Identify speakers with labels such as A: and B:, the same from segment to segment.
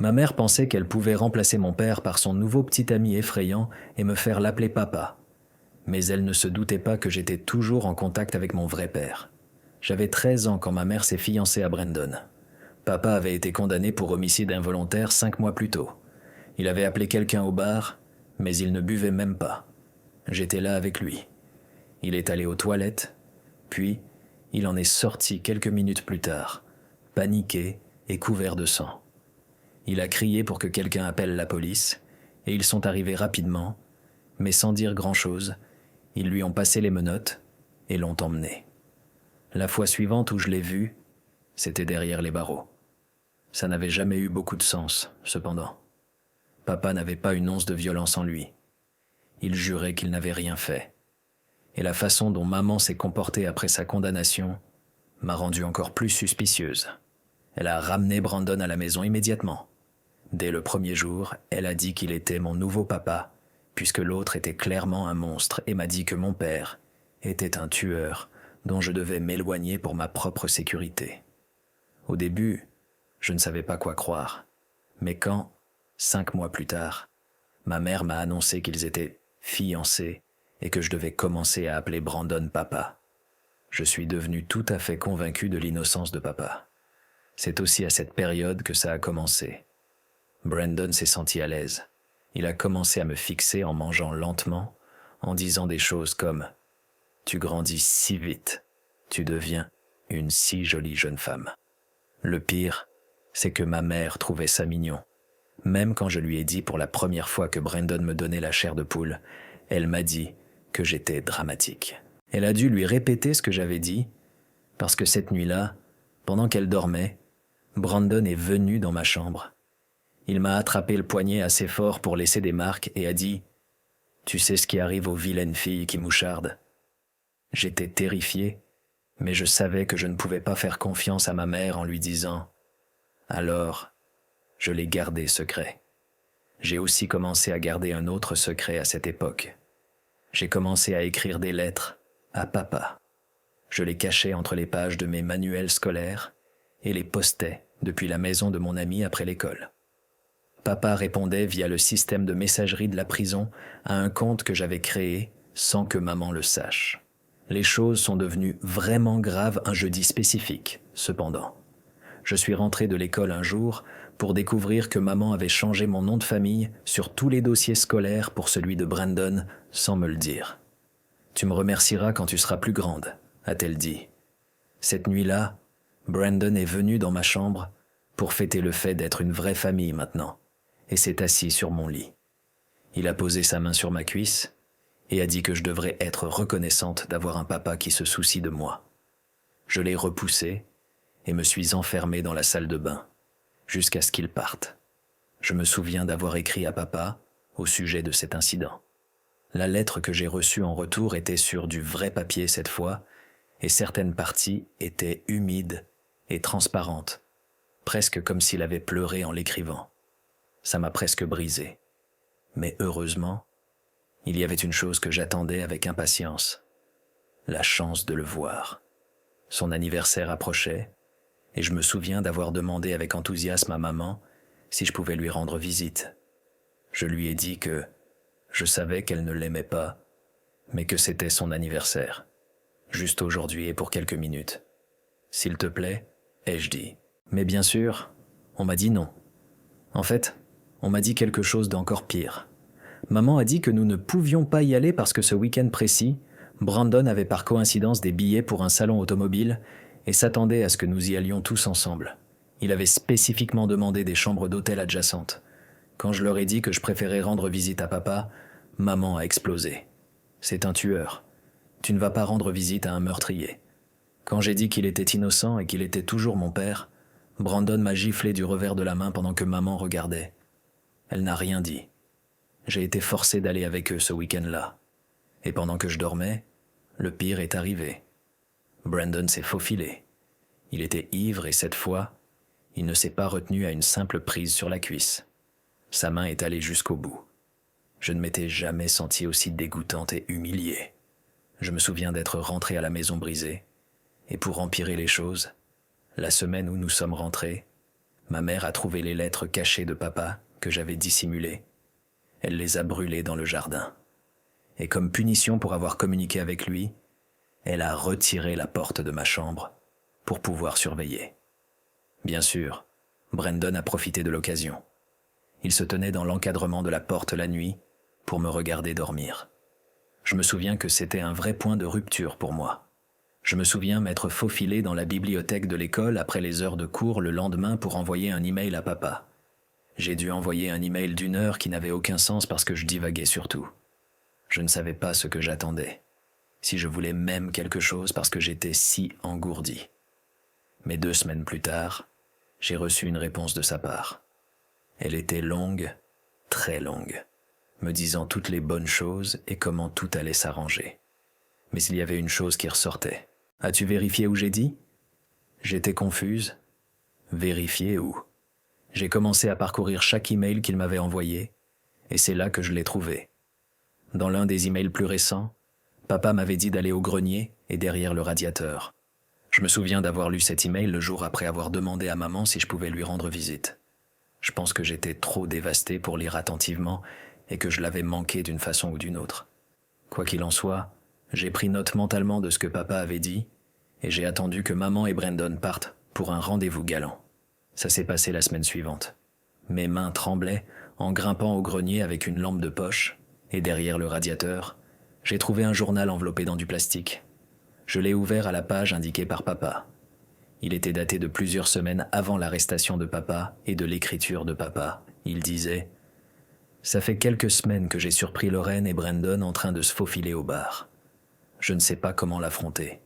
A: Ma mère pensait qu'elle pouvait remplacer mon père par son nouveau petit ami effrayant et me faire l'appeler papa. Mais elle ne se doutait pas que j'étais toujours en contact avec mon vrai père. J'avais 13 ans quand ma mère s'est fiancée à Brandon. Papa avait été condamné pour homicide involontaire 5 mois plus tôt. Il avait appelé quelqu'un au bar, mais il ne buvait même pas. J'étais là avec lui. Il est allé aux toilettes, puis il en est sorti quelques minutes plus tard, paniqué et couvert de sang. Il a crié pour que quelqu'un appelle la police, et ils sont arrivés rapidement, mais sans dire grand-chose. Ils lui ont passé les menottes et l'ont emmené. La fois suivante où je l'ai vu, c'était derrière les barreaux. Ça n'avait jamais eu beaucoup de sens, cependant. Papa n'avait pas une once de violence en lui. Il jurait qu'il n'avait rien fait. Et la façon dont maman s'est comportée après sa condamnation m'a rendue encore plus suspicieuse. Elle a ramené Brandon à la maison immédiatement. Dès le premier jour, elle a dit qu'il était mon nouveau papa, puisque l'autre était clairement un monstre, et m'a dit que mon père était un tueur dont je devais m'éloigner pour ma propre sécurité. Au début, je ne savais pas quoi croire, mais quand, 5 mois plus tard, ma mère m'a annoncé qu'ils étaient fiancés et que je devais commencer à appeler Brandon papa, je suis devenu tout à fait convaincu de l'innocence de papa. C'est aussi à cette période que ça a commencé. Brandon s'est senti à l'aise. Il a commencé à me fixer en mangeant lentement, en disant des choses comme « Tu grandis si vite, tu deviens une si jolie jeune femme ». Le pire, c'est que ma mère trouvait ça mignon. Même quand je lui ai dit pour la première fois que Brandon me donnait la chair de poule, elle m'a dit que j'étais dramatique. Elle a dû lui répéter ce que j'avais dit, parce que cette nuit-là, pendant qu'elle dormait, Brandon est venu dans ma chambre. Il m'a attrapé le poignet assez fort pour laisser des marques et a dit « Tu sais ce qui arrive aux vilaines filles qui mouchardent ?» J'étais terrifié, mais je savais que je ne pouvais pas faire confiance à ma mère en lui disant « Alors, je l'ai gardé secret. » J'ai aussi commencé à garder un autre secret à cette époque. J'ai commencé à écrire des lettres à papa. Je les cachais entre les pages de mes manuels scolaires et les postais depuis la maison de mon ami après l'école. Papa répondait via le système de messagerie de la prison à un compte que j'avais créé sans que maman le sache. Les choses sont devenues vraiment graves un jeudi spécifique, cependant. Je suis rentré de l'école un jour pour découvrir que maman avait changé mon nom de famille sur tous les dossiers scolaires pour celui de Brandon sans me le dire. « Tu me remercieras quand tu seras plus grande », a-t-elle dit. Cette nuit-là, Brandon est venu dans ma chambre pour fêter le fait d'être une vraie famille maintenant, et s'est assis sur mon lit. Il a posé sa main sur ma cuisse et a dit que je devrais être reconnaissante d'avoir un papa qui se soucie de moi. Je l'ai repoussé et me suis enfermé dans la salle de bain, jusqu'à ce qu'il parte. Je me souviens d'avoir écrit à papa au sujet de cet incident. La lettre que j'ai reçue en retour était sur du vrai papier cette fois, et certaines parties étaient humides et transparentes, presque comme s'il avait pleuré en l'écrivant. Ça m'a presque brisé. Mais heureusement, il y avait une chose que j'attendais avec impatience, la chance de le voir. Son anniversaire approchait, et je me souviens d'avoir demandé avec enthousiasme à maman si je pouvais lui rendre visite. Je lui ai dit que je savais qu'elle ne l'aimait pas, mais que c'était son anniversaire, juste aujourd'hui et pour quelques minutes. « S'il te plaît ?» ai-je dit. Mais bien sûr, on m'a dit non. En fait, on m'a dit quelque chose d'encore pire. Maman a dit que nous ne pouvions pas y aller parce que ce week-end précis, Brandon avait par coïncidence des billets pour un salon automobile et s'attendait à ce que nous y allions tous ensemble. Il avait spécifiquement demandé des chambres d'hôtel adjacentes. Quand je leur ai dit que je préférais rendre visite à papa, maman a explosé. « C'est un tueur. Tu ne vas pas rendre visite à un meurtrier. » Quand j'ai dit qu'il était innocent et qu'il était toujours mon père, Brandon m'a giflé du revers de la main pendant que maman regardait. Elle n'a rien dit. J'ai été forcé d'aller avec eux ce week-end-là. Et pendant que je dormais, le pire est arrivé. Brandon s'est faufilé. Il était ivre et cette fois, il ne s'est pas retenu à une simple prise sur la cuisse. Sa main est allée jusqu'au bout. Je ne m'étais jamais senti aussi dégoûtante et humiliée. Je me souviens d'être rentré à la maison brisée, et pour empirer les choses, la semaine où nous sommes rentrés, Ma mère a trouvé les lettres cachées de papa que j'avais dissimulées. Elle les a brûlées dans le jardin. Et comme punition pour avoir communiqué avec lui, elle a retiré la porte de ma chambre pour pouvoir surveiller. Bien sûr, Brandon a profité de l'occasion. Il se tenait dans l'encadrement de la porte la nuit pour me regarder dormir. Je me souviens que c'était un vrai point de rupture pour moi. Je me souviens m'être faufilé dans la bibliothèque de l'école après les heures de cours le lendemain pour envoyer un email à papa. J'ai dû envoyer un email d'1 heure qui n'avait aucun sens parce que je divaguais surtout. Je ne savais pas ce que j'attendais, si je voulais même quelque chose parce que j'étais si engourdi. Mais 2 semaines plus tard, j'ai reçu une réponse de sa part. Elle était longue, très longue, me disant toutes les bonnes choses et comment tout allait s'arranger. Mais il y avait une chose qui ressortait. « As-tu vérifié où j'ai dit ?» J'étais confuse. Vérifier où? J'ai commencé à parcourir chaque email qu'il m'avait envoyé, et c'est là que je l'ai trouvé. Dans l'un des emails plus récents, papa m'avait dit d'aller au grenier et derrière le radiateur. Je me souviens d'avoir lu cet email le jour après avoir demandé à maman si je pouvais lui rendre visite. Je pense que j'étais trop dévasté pour lire attentivement et que je l'avais manqué d'une façon ou d'une autre. Quoi qu'il en soit, j'ai pris note mentalement de ce que papa avait dit et j'ai attendu que maman et Brandon partent pour un rendez-vous galant. Ça s'est passé la semaine suivante. Mes mains tremblaient en grimpant au grenier avec une lampe de poche et derrière le radiateur, j'ai trouvé un journal enveloppé dans du plastique. Je l'ai ouvert à la page indiquée par papa. Il était daté de plusieurs semaines avant l'arrestation de papa et de l'écriture de papa. Il disait « Ça fait quelques semaines que j'ai surpris Lorraine et Brandon en train de se faufiler au bar. Je ne sais pas comment l'affronter.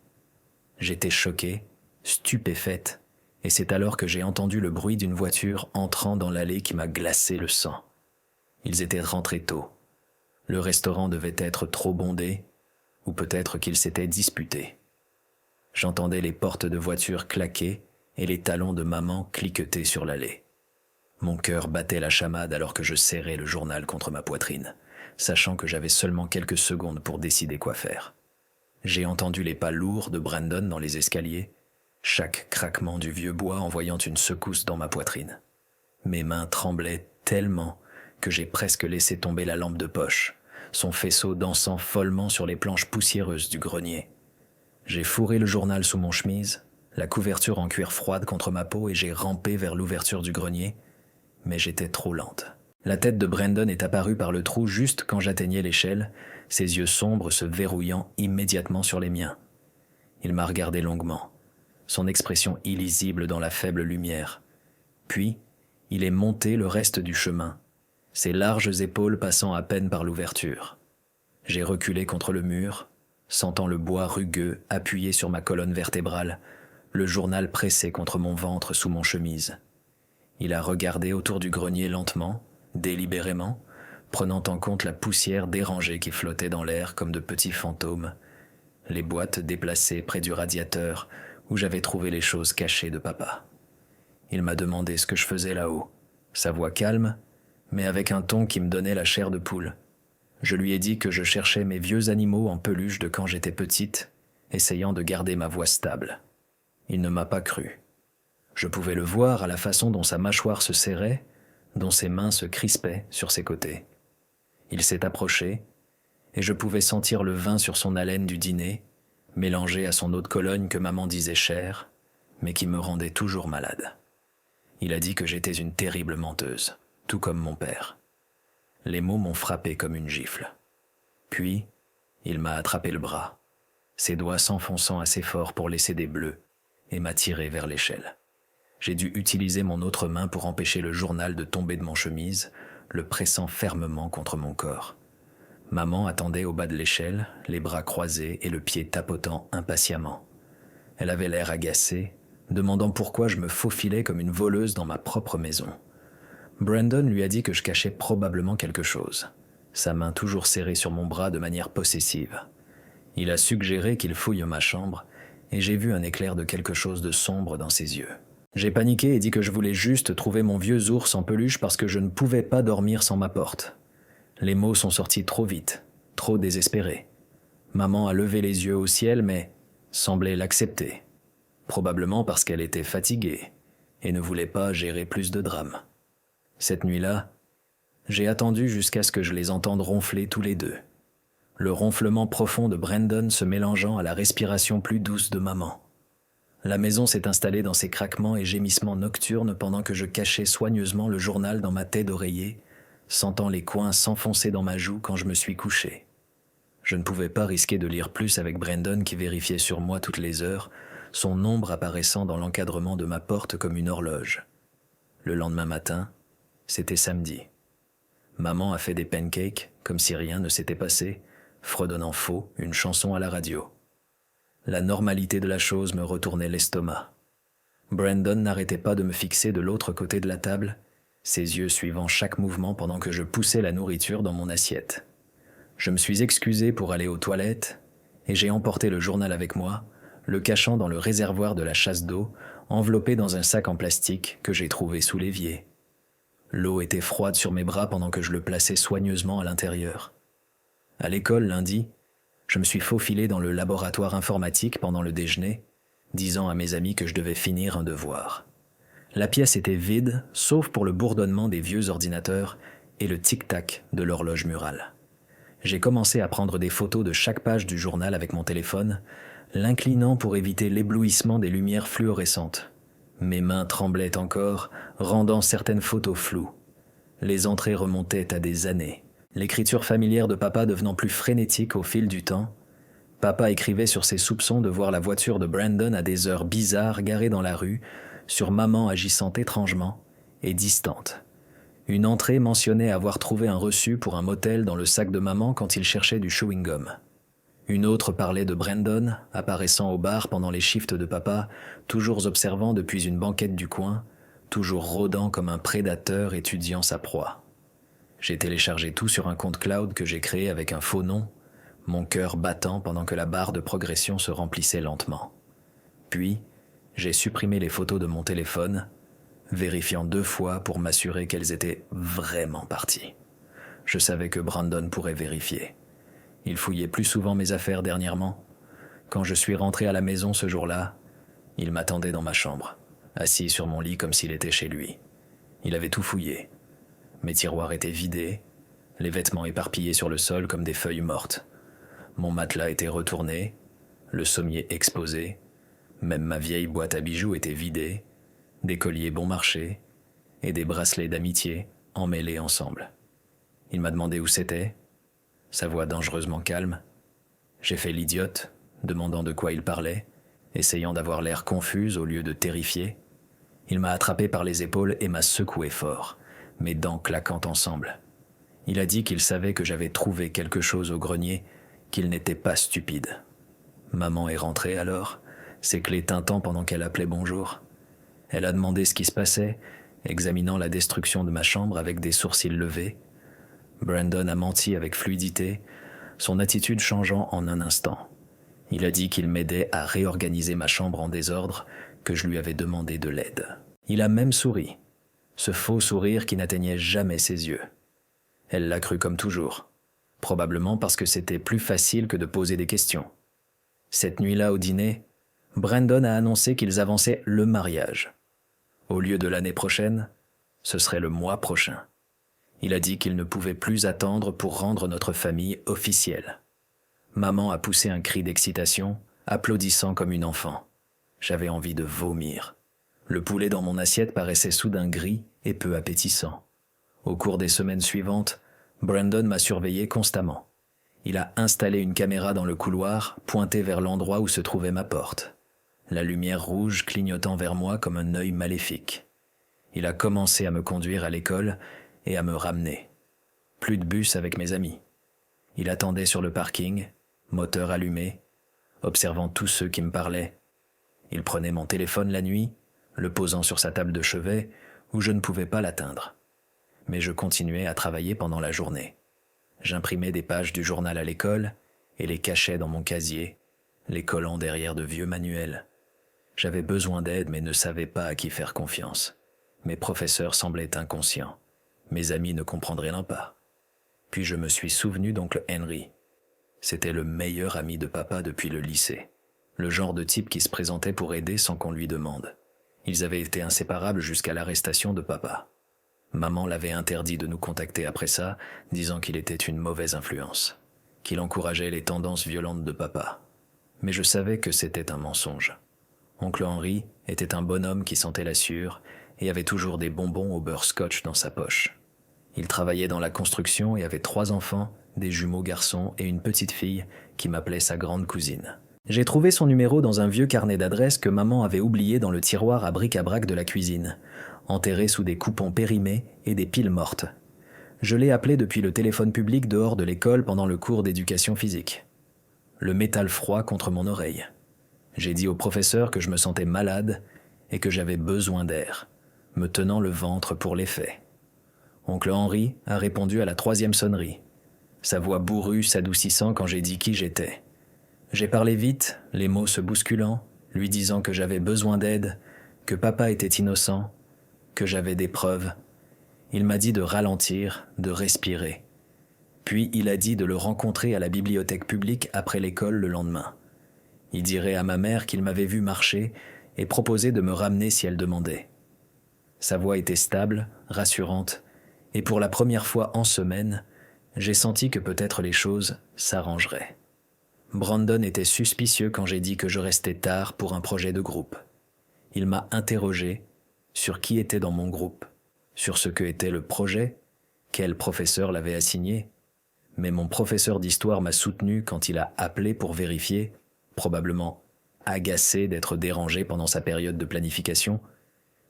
A: J'étais choquée, stupéfaite, et c'est alors que j'ai entendu le bruit d'une voiture entrant dans l'allée qui m'a glacé le sang. Ils étaient rentrés tôt. Le restaurant devait être trop bondé, ou peut-être qu'ils s'étaient disputés. J'entendais les portes de voiture claquer et les talons de maman cliqueter sur l'allée. Mon cœur battait la chamade alors que je serrais le journal contre ma poitrine, sachant que j'avais seulement quelques secondes pour décider quoi faire. J'ai entendu les pas lourds de Brandon dans les escaliers, chaque craquement du vieux bois envoyant une secousse dans ma poitrine. Mes mains tremblaient tellement que j'ai presque laissé tomber la lampe de poche, son faisceau dansant follement sur les planches poussiéreuses du grenier. J'ai fourré le journal sous mon chemise, la couverture en cuir froide contre ma peau et j'ai rampé vers l'ouverture du grenier, mais j'étais trop lente. La tête de Brandon est apparue par le trou juste quand j'atteignais l'échelle, ses yeux sombres se verrouillant immédiatement sur les miens. Il m'a regardé longuement, son expression illisible dans la faible lumière. Puis, il est monté le reste du chemin, ses larges épaules passant à peine par l'ouverture. J'ai reculé contre le mur, sentant le bois rugueux appuyé sur ma colonne vertébrale, le journal pressé contre mon ventre sous mon chemise. Il a regardé autour du grenier lentement, délibérément, prenant en compte la poussière dérangée qui flottait dans l'air comme de petits fantômes, les boîtes déplacées près du radiateur où j'avais trouvé les choses cachées de papa. Il m'a demandé ce que je faisais là-haut, sa voix calme, mais avec un ton qui me donnait la chair de poule. Je lui ai dit que je cherchais mes vieux animaux en peluche de quand j'étais petite, essayant de garder ma voix stable. Il ne m'a pas cru. Je pouvais le voir à la façon dont sa mâchoire se serrait, dont ses mains se crispaient sur ses côtés. Il s'est approché, et je pouvais sentir le vin sur son haleine du dîner, mélangé à son eau de Cologne que maman disait chère, mais qui me rendait toujours malade. Il a dit que j'étais une terrible menteuse, tout comme mon père. Les mots m'ont frappé comme une gifle. Puis, il m'a attrapé le bras, ses doigts s'enfonçant assez fort pour laisser des bleus, et m'a tiré vers l'échelle. J'ai dû utiliser mon autre main pour empêcher le journal de tomber de mon chemise, le pressant fermement contre mon corps. Maman attendait au bas de l'échelle, les bras croisés et le pied tapotant impatiemment. Elle avait l'air agacée, demandant pourquoi je me faufilais comme une voleuse dans ma propre maison. Brandon lui a dit que je cachais probablement quelque chose, sa main toujours serrée sur mon bras de manière possessive. Il a suggéré qu'il fouille ma chambre, et j'ai vu un éclair de quelque chose de sombre dans ses yeux. J'ai paniqué et dit que je voulais juste trouver mon vieux ours en peluche parce que je ne pouvais pas dormir sans ma porte. Les mots sont sortis trop vite, trop désespérés. Maman a levé les yeux au ciel mais semblait l'accepter. Probablement parce qu'elle était fatiguée, et ne voulait pas gérer plus de drames. Cette nuit-là, j'ai attendu jusqu'à ce que je les entende ronfler tous les deux. Le ronflement profond de Brandon se mélangeant à la respiration plus douce de maman. La maison s'est installée dans ces craquements et gémissements nocturnes pendant que je cachais soigneusement le journal dans ma tête d'oreiller, sentant les coins s'enfoncer dans ma joue quand je me suis couché. Je ne pouvais pas risquer de lire plus avec Brandon qui vérifiait sur moi toutes les heures, son ombre apparaissant dans l'encadrement de ma porte comme une horloge. Le lendemain matin, c'était samedi. Maman a fait des pancakes, comme si rien ne s'était passé, fredonnant faux une chanson à la radio. La normalité de la chose me retournait l'estomac. Brandon n'arrêtait pas de me fixer de l'autre côté de la table, ses yeux suivant chaque mouvement pendant que je poussais la nourriture dans mon assiette. Je me suis excusé pour aller aux toilettes et j'ai emporté le journal avec moi, le cachant dans le réservoir de la chasse d'eau, enveloppé dans un sac en plastique que j'ai trouvé sous l'évier. L'eau était froide sur mes bras pendant que je le plaçais soigneusement à l'intérieur. À l'école, lundi, je me suis faufilé dans le laboratoire informatique pendant le déjeuner, disant à mes amis que je devais finir un devoir. La pièce était vide, sauf pour le bourdonnement des vieux ordinateurs et le tic-tac de l'horloge murale. J'ai commencé à prendre des photos de chaque page du journal avec mon téléphone, l'inclinant pour éviter l'éblouissement des lumières fluorescentes. Mes mains tremblaient encore, rendant certaines photos floues. Les entrées remontaient à des années. L'écriture familière de papa devenant plus frénétique au fil du temps, papa écrivait sur ses soupçons de voir la voiture de Brandon à des heures bizarres garée dans la rue, sur maman agissant étrangement et distante. Une entrée mentionnait avoir trouvé un reçu pour un motel dans le sac de maman quand il cherchait du chewing-gum. Une autre parlait de Brandon, apparaissant au bar pendant les shifts de papa, toujours observant depuis une banquette du coin, toujours rôdant comme un prédateur étudiant sa proie. J'ai téléchargé tout sur un compte cloud que j'ai créé avec un faux nom, mon cœur battant pendant que la barre de progression se remplissait lentement. Puis, j'ai supprimé les photos de mon téléphone, vérifiant 2 fois pour m'assurer qu'elles étaient vraiment parties. Je savais que Brandon pourrait vérifier. Il fouillait plus souvent mes affaires dernièrement. Quand je suis rentré à la maison ce jour-là, il m'attendait dans ma chambre, assis sur mon lit comme s'il était chez lui. Il avait tout fouillé. Mes tiroirs étaient vidés, les vêtements éparpillés sur le sol comme des feuilles mortes. Mon matelas était retourné, le sommier exposé, même ma vieille boîte à bijoux était vidée, des colliers bon marché et des bracelets d'amitié emmêlés ensemble. Il m'a demandé où c'était, sa voix dangereusement calme. J'ai fait l'idiote, demandant de quoi il parlait, essayant d'avoir l'air confuse au lieu de terrifié. Il m'a attrapé par les épaules et m'a secoué fort, mes dents claquant ensemble. Il a dit qu'il savait que j'avais trouvé quelque chose au grenier, qu'il n'était pas stupide. Maman est rentrée alors, ses clés tintant pendant qu'elle appelait bonjour. Elle a demandé ce qui se passait, examinant la destruction de ma chambre avec des sourcils levés. Brandon a menti avec fluidité, son attitude changeant en un instant. Il a dit qu'il m'aidait à réorganiser ma chambre en désordre, que je lui avais demandé de l'aide. Il a même souri, ce faux sourire qui n'atteignait jamais ses yeux. Elle l'a cru comme toujours, probablement parce que c'était plus facile que de poser des questions. Cette nuit-là au dîner, Brandon a annoncé qu'ils avançaient le mariage. Au lieu de l'année prochaine, ce serait le mois prochain. Il a dit qu'il ne pouvait plus attendre pour rendre notre famille officielle. Maman a poussé un cri d'excitation, applaudissant comme une enfant. J'avais envie de vomir. Le poulet dans mon assiette paraissait soudain gris et peu appétissant. Au cours des semaines suivantes, Brandon m'a surveillé constamment. Il a installé une caméra dans le couloir, pointée vers l'endroit où se trouvait ma porte. La lumière rouge clignotant vers moi comme un œil maléfique. Il a commencé à me conduire à l'école et à me ramener. Plus de bus avec mes amis. Il attendait sur le parking, moteur allumé, observant tous ceux qui me parlaient. Il prenait mon téléphone la nuit, le posant sur sa table de chevet où je ne pouvais pas l'atteindre. Mais je continuais à travailler pendant la journée. J'imprimais des pages du journal à l'école et les cachais dans mon casier, les collant derrière de vieux manuels. J'avais besoin d'aide mais ne savais pas à qui faire confiance. Mes professeurs semblaient inconscients. Mes amis ne comprendraient pas. Puis je me suis souvenu d'oncle Henry. C'était le meilleur ami de papa depuis le lycée. Le genre de type qui se présentait pour aider sans qu'on lui demande. Ils avaient été inséparables jusqu'à l'arrestation de papa. Maman l'avait interdit de nous contacter après ça, disant qu'il était une mauvaise influence, qu'il encourageait les tendances violentes de papa. Mais je savais que c'était un mensonge. Oncle Henry était un bonhomme qui sentait la sueur et avait toujours des bonbons au beurre scotch dans sa poche. Il travaillait dans la construction et avait 3 enfants, des jumeaux garçons et une petite fille qui m'appelait sa grande cousine. J'ai trouvé son numéro dans un vieux carnet d'adresses que maman avait oublié dans le tiroir à bric-à-brac de la cuisine, enterré sous des coupons périmés et des piles mortes. Je l'ai appelé depuis le téléphone public dehors de l'école pendant le cours d'éducation physique. Le métal froid contre mon oreille. J'ai dit au professeur que je me sentais malade et que j'avais besoin d'air, me tenant le ventre pour l'effet. Oncle Henry a répondu à la 3e sonnerie, sa voix bourrue s'adoucissant quand j'ai dit qui j'étais. J'ai parlé vite, les mots se bousculant, lui disant que j'avais besoin d'aide, que papa était innocent, que j'avais des preuves. Il m'a dit de ralentir, de respirer. Puis il a dit de le rencontrer à la bibliothèque publique après l'école le lendemain. Il dirait à ma mère qu'il m'avait vu marcher et proposait de me ramener si elle demandait. Sa voix était stable, rassurante, et pour la première fois en semaine, j'ai senti que peut-être les choses s'arrangeraient. Brandon était suspicieux quand j'ai dit que je restais tard pour un projet de groupe. Il m'a interrogé sur qui était dans mon groupe, sur ce que était le projet, quel professeur l'avait assigné, mais mon professeur d'histoire m'a soutenu quand il a appelé pour vérifier, probablement agacé d'être dérangé pendant sa période de planification.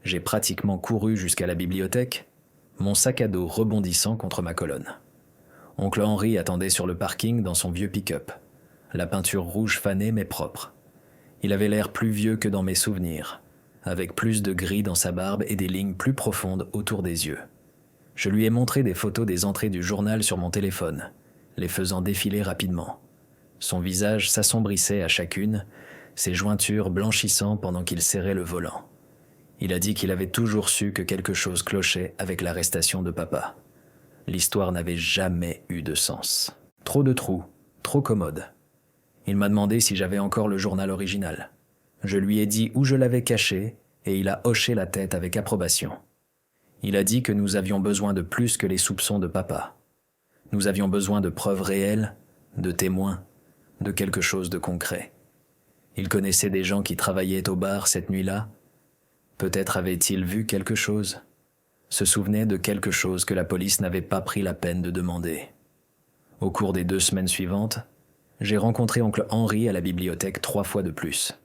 A: J'ai pratiquement couru jusqu'à la bibliothèque, mon sac à dos rebondissant contre ma colonne. Oncle Henry attendait sur le parking dans son vieux pick-up, la peinture rouge fanée mais propre. Il avait l'air plus vieux que dans mes souvenirs, avec plus de gris dans sa barbe et des lignes plus profondes autour des yeux. Je lui ai montré des photos des entrées du journal sur mon téléphone, les faisant défiler rapidement. Son visage s'assombrissait à chacune, ses jointures blanchissant pendant qu'il serrait le volant. Il a dit qu'il avait toujours su que quelque chose clochait avec l'arrestation de papa. L'histoire n'avait jamais eu de sens. Trop de trous, trop commode. Il m'a demandé si j'avais encore le journal original. Je lui ai dit où je l'avais caché et il a hoché la tête avec approbation. Il a dit que nous avions besoin de plus que les soupçons de papa. Nous avions besoin de preuves réelles, de témoins, de quelque chose de concret. Il connaissait des gens qui travaillaient au bar cette nuit-là. Peut-être avait-il vu quelque chose, se souvenait de quelque chose que la police n'avait pas pris la peine de demander. Au cours des 2 semaines suivantes, j'ai rencontré oncle Henry à la bibliothèque 3 fois de plus.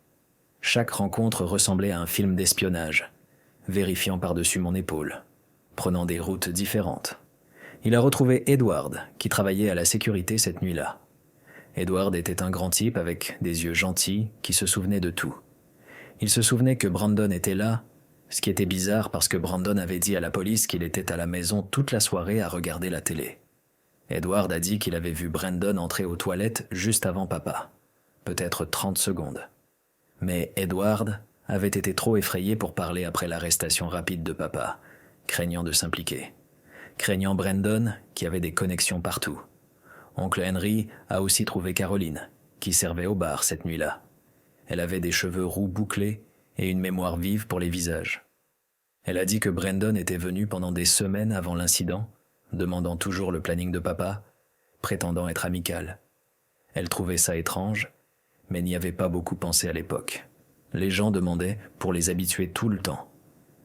A: Chaque rencontre ressemblait à un film d'espionnage, vérifiant par-dessus mon épaule, prenant des routes différentes. Il a retrouvé Edward, qui travaillait à la sécurité cette nuit-là. Edward était un grand type avec des yeux gentils qui se souvenait de tout. Il se souvenait que Brandon était là, ce qui était bizarre parce que Brandon avait dit à la police qu'il était à la maison toute la soirée à regarder la télé. Edward a dit qu'il avait vu Brandon entrer aux toilettes juste avant papa, peut-être 30 secondes. Mais Edward avait été trop effrayé pour parler après l'arrestation rapide de papa, craignant de s'impliquer. Craignant Brandon, qui avait des connexions partout. Oncle Henry a aussi trouvé Caroline, qui servait au bar cette nuit-là. Elle avait des cheveux roux bouclés et une mémoire vive pour les visages. Elle a dit que Brandon était venu pendant des semaines avant l'incident, demandant toujours le planning de papa, prétendant être amical. Elle trouvait ça étrange, mais n'y avait pas beaucoup pensé à l'époque. Les gens demandaient pour les habituer tout le temps.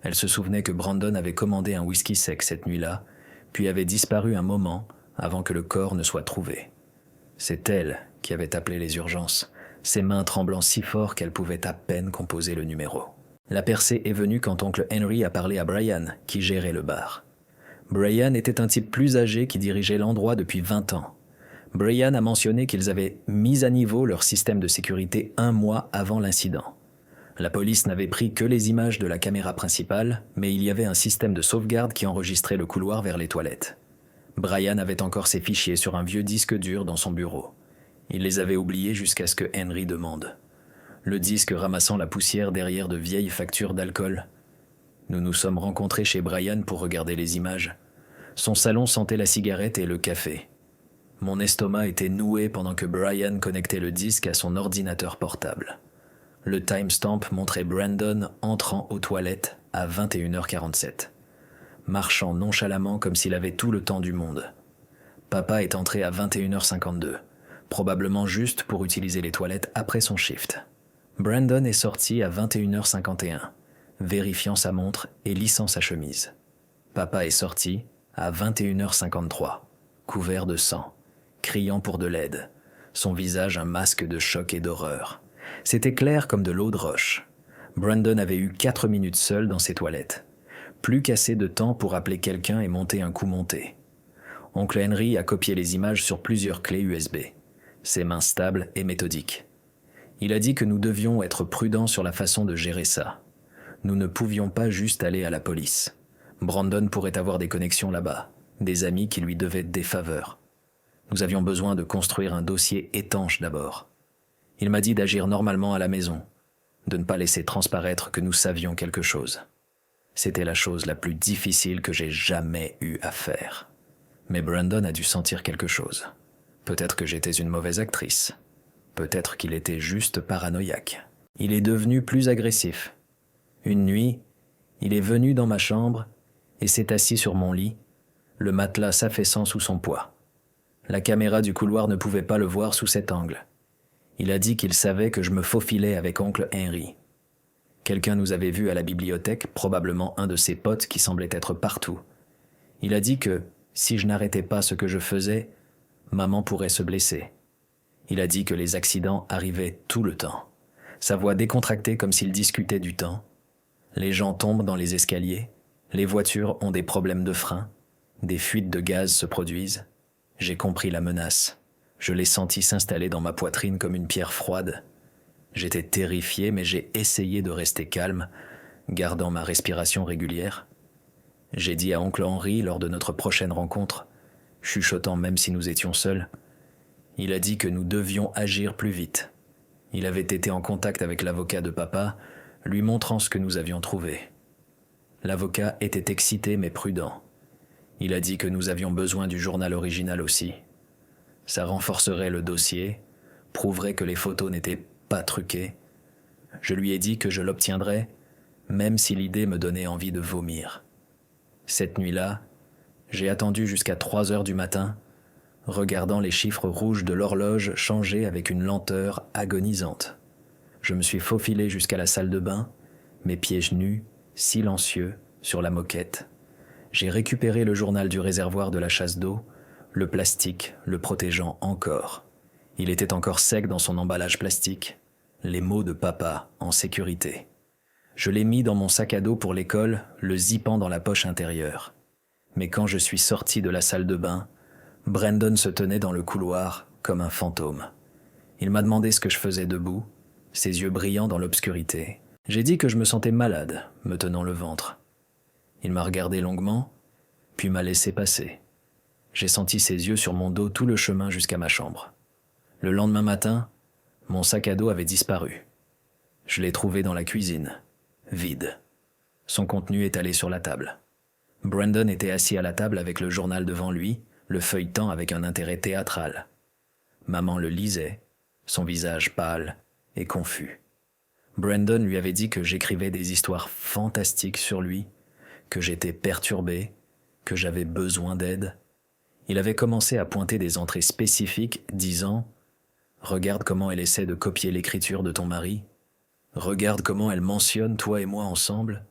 A: Elle se souvenait que Brandon avait commandé un whisky sec cette nuit-là, puis avait disparu un moment avant que le corps ne soit trouvé. C'est elle qui avait appelé les urgences, ses mains tremblant si fort qu'elle pouvait à peine composer le numéro. La percée est venue quand oncle Henry a parlé à Brian, qui gérait le bar. Brian était un type plus âgé qui dirigeait l'endroit depuis 20 ans. Brian a mentionné qu'ils avaient mis à niveau leur système de sécurité 1 mois avant l'incident. La police n'avait pris que les images de la caméra principale, mais il y avait un système de sauvegarde qui enregistrait le couloir vers les toilettes. Brian avait encore ses fichiers sur un vieux disque dur dans son bureau. Il les avait oubliés jusqu'à ce que Henry demande. Le disque ramassant la poussière derrière de vieilles factures d'alcool. Nous nous sommes rencontrés chez Brian pour regarder les images. Son salon sentait la cigarette et le café. Mon estomac était noué pendant que Brian connectait le disque à son ordinateur portable. Le timestamp montrait Brandon entrant aux toilettes à 21h47, marchant nonchalamment comme s'il avait tout le temps du monde. Papa est entré à 21h52, probablement juste pour utiliser les toilettes après son shift. Brandon est sorti à 21h51, vérifiant sa montre et lissant sa chemise. Papa est sorti à 21h53, couvert de sang, criant pour de l'aide, son visage un masque de choc et d'horreur. C'était clair comme de l'eau de roche. Brandon avait eu 4 minutes seul dans ses toilettes. Plus qu'assez de temps pour appeler quelqu'un et monter un coup monté. Oncle Henry a copié les images sur plusieurs clés USB, ses mains stables et méthodiques. Il a dit que nous devions être prudents sur la façon de gérer ça. Nous ne pouvions pas juste aller à la police. Brandon pourrait avoir des connexions là-bas, des amis qui lui devaient des faveurs. Nous avions besoin de construire un dossier étanche d'abord. Il m'a dit d'agir normalement à la maison, de ne pas laisser transparaître que nous savions quelque chose. C'était la chose la plus difficile que j'ai jamais eu à faire. Mais Brandon a dû sentir quelque chose. Peut-être que j'étais une mauvaise actrice. Peut-être qu'il était juste paranoïaque. Il est devenu plus agressif. Une nuit, il est venu dans ma chambre et s'est assis sur mon lit, le matelas s'affaissant sous son poids. La caméra du couloir ne pouvait pas le voir sous cet angle. Il a dit qu'il savait que je me faufilais avec oncle Henry. Quelqu'un nous avait vus à la bibliothèque, probablement un de ses potes qui semblait être partout. Il a dit que, si je n'arrêtais pas ce que je faisais, maman pourrait se blesser. Il a dit que les accidents arrivaient tout le temps. Sa voix décontractée comme s'il discutait du temps. Les gens tombent dans les escaliers, les voitures ont des problèmes de frein, des fuites de gaz se produisent. J'ai compris la menace. Je l'ai senti s'installer dans ma poitrine comme une pierre froide. J'étais terrifié, mais j'ai essayé de rester calme, gardant ma respiration régulière. J'ai dit à oncle Henry lors de notre prochaine rencontre, chuchotant même si nous étions seuls. Il a dit que nous devions agir plus vite. Il avait été en contact avec l'avocat de papa, lui montrant ce que nous avions trouvé. L'avocat était excité mais prudent. Il a dit que nous avions besoin du journal original aussi. Ça renforcerait le dossier, prouverait que les photos n'étaient pas truquées. Je lui ai dit que je l'obtiendrais, même si l'idée me donnait envie de vomir. Cette nuit-là, j'ai attendu jusqu'à 3 heures du matin, regardant les chiffres rouges de l'horloge changer avec une lenteur agonisante. Je me suis faufilé jusqu'à la salle de bain, mes pieds nus, silencieux, sur la moquette. J'ai récupéré le journal du réservoir de la chasse d'eau, le plastique le protégeant encore. Il était encore sec dans son emballage plastique, les mots de papa en sécurité. Je l'ai mis dans mon sac à dos pour l'école, le zippant dans la poche intérieure. Mais quand je suis sorti de la salle de bain, Brandon se tenait dans le couloir comme un fantôme. Il m'a demandé ce que je faisais debout, ses yeux brillants dans l'obscurité. J'ai dit que je me sentais malade, me tenant le ventre. Il m'a regardé longuement, puis m'a laissé passer. J'ai senti ses yeux sur mon dos tout le chemin jusqu'à ma chambre. Le lendemain matin, mon sac à dos avait disparu. Je l'ai trouvé dans la cuisine, vide. Son contenu étalé sur la table. Brandon était assis à la table avec le journal devant lui, le feuilletant avec un intérêt théâtral. Maman le lisait, son visage pâle et confus. Brandon lui avait dit que j'écrivais des histoires fantastiques sur lui, que j'étais perturbé, que j'avais besoin d'aide. Il avait commencé à pointer des entrées spécifiques, disant « Regarde comment elle essaie de copier l'écriture de ton mari. Regarde comment elle mentionne toi et moi ensemble.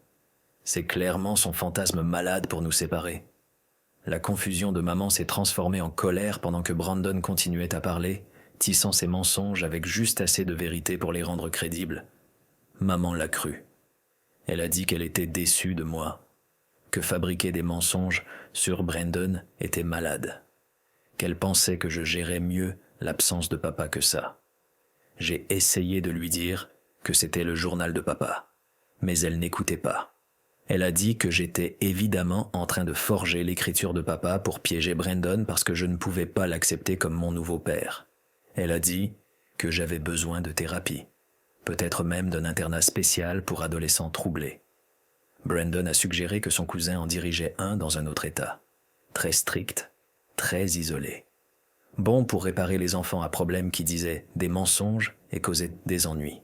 A: C'est clairement son fantasme malade pour nous séparer. » La confusion de maman s'est transformée en colère pendant que Brandon continuait à parler, tissant ses mensonges avec juste assez de vérité pour les rendre crédibles. Maman l'a cru. Elle a dit qu'elle était déçue de moi, que fabriquer des mensonges sur Brandon était malade, qu'elle pensait que je gérais mieux l'absence de papa que ça. J'ai essayé de lui dire que c'était le journal de papa, mais elle n'écoutait pas. Elle a dit que j'étais évidemment en train de forger l'écriture de papa pour piéger Brandon parce que je ne pouvais pas l'accepter comme mon nouveau père. Elle a dit que j'avais besoin de thérapie, peut-être même d'un internat spécial pour adolescents troublés. Brandon a suggéré que son cousin en dirigeait un dans un autre état, très strict, très isolé. Bon pour réparer les enfants à problème qui disaient des mensonges et causaient des ennuis.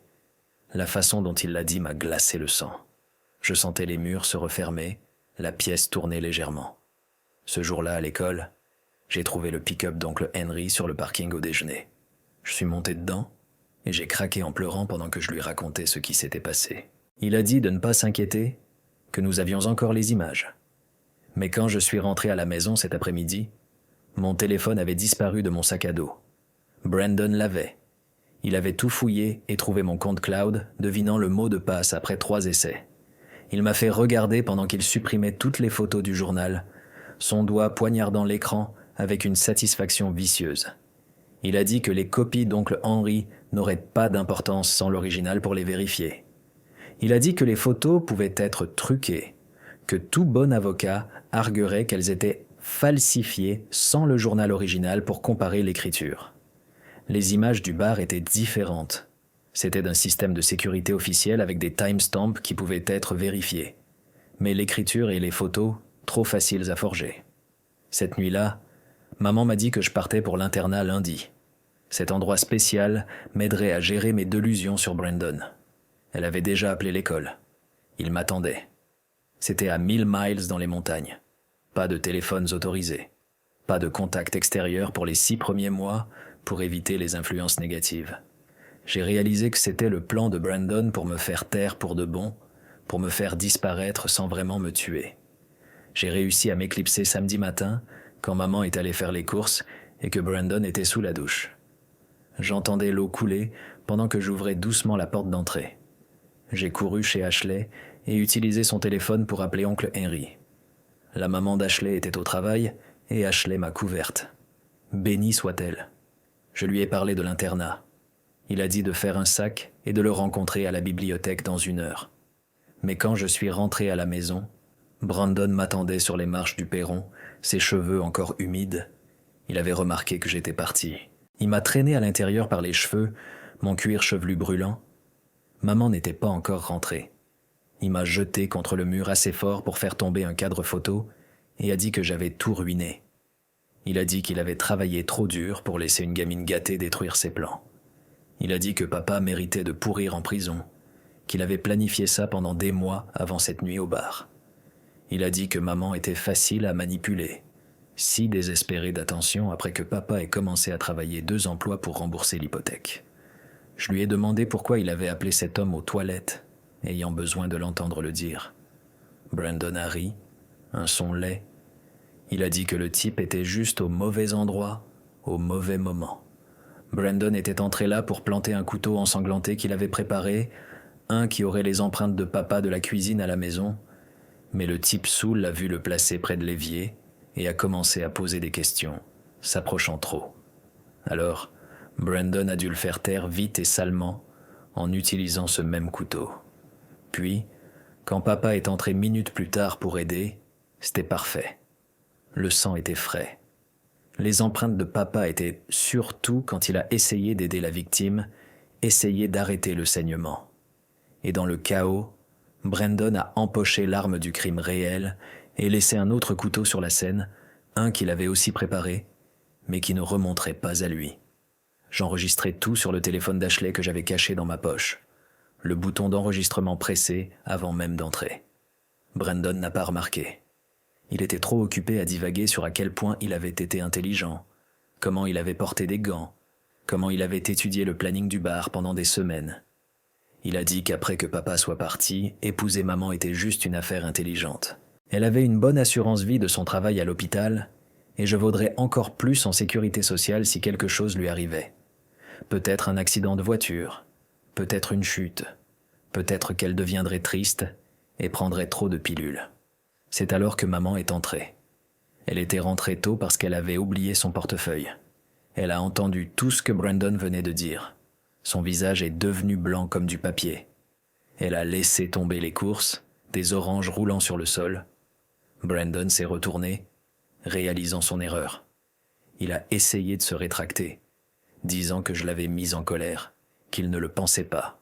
A: La façon dont il l'a dit m'a glacé le sang. Je sentais les murs se refermer, la pièce tourner légèrement. Ce jour-là, à l'école, j'ai trouvé le pick-up d'oncle Henry sur le parking au déjeuner. Je suis monté dedans et j'ai craqué en pleurant pendant que je lui racontais ce qui s'était passé. Il a dit de ne pas s'inquiéter, que nous avions encore les images. Mais quand je suis rentré à la maison cet après-midi, mon téléphone avait disparu de mon sac à dos. Brandon l'avait. Il avait tout fouillé et trouvé mon compte cloud, devinant le mot de passe après 3 essais. Il m'a fait regarder pendant qu'il supprimait toutes les photos du journal, son doigt poignardant l'écran avec une satisfaction vicieuse. Il a dit que les copies d'oncle Henry n'auraient pas d'importance sans l'original pour les vérifier. Il a dit que les photos pouvaient être truquées, que tout bon avocat arguerait qu'elles étaient falsifiées sans le journal original pour comparer l'écriture. Les images du bar étaient différentes. C'était d'un système de sécurité officiel avec des timestamps qui pouvaient être vérifiés. Mais l'écriture et les photos, trop faciles à forger. Cette nuit-là, maman m'a dit que je partais pour l'internat lundi. Cet endroit spécial m'aiderait à gérer mes delusions sur Brandon. Elle avait déjà appelé l'école. Il m'attendait. C'était à 1000 miles dans les montagnes. Pas de téléphones autorisés. Pas de contact extérieur pour les 6 premiers mois pour éviter les influences négatives. J'ai réalisé que c'était le plan de Brandon pour me faire taire pour de bon, pour me faire disparaître sans vraiment me tuer. J'ai réussi à m'éclipser samedi matin, quand maman est allée faire les courses et que Brandon était sous la douche. J'entendais l'eau couler pendant que j'ouvrais doucement la porte d'entrée. J'ai couru chez Ashley et utilisé son téléphone pour appeler oncle Henry. La maman d'Ashley était au travail et Ashley m'a couverte. Bénie soit-elle. Je lui ai parlé de l'internat. Il a dit de faire un sac et de le rencontrer à la bibliothèque dans 1 heure. Mais quand je suis rentré à la maison, Brandon m'attendait sur les marches du perron, ses cheveux encore humides. Il avait remarqué que j'étais parti. Il m'a traîné à l'intérieur par les cheveux, mon cuir chevelu brûlant. Maman n'était pas encore rentrée. Il m'a jeté contre le mur assez fort pour faire tomber un cadre photo et a dit que j'avais tout ruiné. Il a dit qu'il avait travaillé trop dur pour laisser une gamine gâtée détruire ses plans. Il a dit que papa méritait de pourrir en prison, qu'il avait planifié ça pendant des mois avant cette nuit au bar. Il a dit que maman était facile à manipuler, si désespérée d'attention après que papa ait commencé à travailler 2 emplois pour rembourser l'hypothèque. Je lui ai demandé pourquoi il avait appelé cet homme aux toilettes, ayant besoin de l'entendre le dire. Brandon a ri, un son laid. Il a dit que le type était juste au mauvais endroit, au mauvais moment. Brandon était entré là pour planter un couteau ensanglanté qu'il avait préparé, un qui aurait les empreintes de papa de la cuisine à la maison, mais le type saoul l'a vu le placer près de l'évier et a commencé à poser des questions, s'approchant trop. Alors, Brandon a dû le faire taire vite et salement en utilisant ce même couteau. Puis, quand papa est entré minutes plus tard pour aider, c'était parfait. Le sang était frais. Les empreintes de papa étaient surtout quand il a essayé d'aider la victime, essayé d'arrêter le saignement. Et dans le chaos, Brandon a empoché l'arme du crime réel et laissé un autre couteau sur la scène, un qu'il avait aussi préparé, mais qui ne remonterait pas à lui. J'enregistrais tout sur le téléphone d'Ashley que j'avais caché dans ma poche, le bouton d'enregistrement pressé avant même d'entrer. Brandon n'a pas remarqué. Il était trop occupé à divaguer sur à quel point il avait été intelligent, comment il avait porté des gants, comment il avait étudié le planning du bar pendant des semaines. Il a dit qu'après que papa soit parti, épouser maman était juste une affaire intelligente. Elle avait une bonne assurance vie de son travail à l'hôpital, et je vaudrais encore plus en sécurité sociale si quelque chose lui arrivait. Peut-être un accident de voiture, peut-être une chute, peut-être qu'elle deviendrait triste et prendrait trop de pilules. C'est alors que maman est entrée. Elle était rentrée tôt parce qu'elle avait oublié son portefeuille. Elle a entendu tout ce que Brandon venait de dire. Son visage est devenu blanc comme du papier. Elle a laissé tomber les courses, des oranges roulant sur le sol. Brandon s'est retourné, réalisant son erreur. Il a essayé de se rétracter, disant que je l'avais mis en colère, qu'il ne le pensait pas,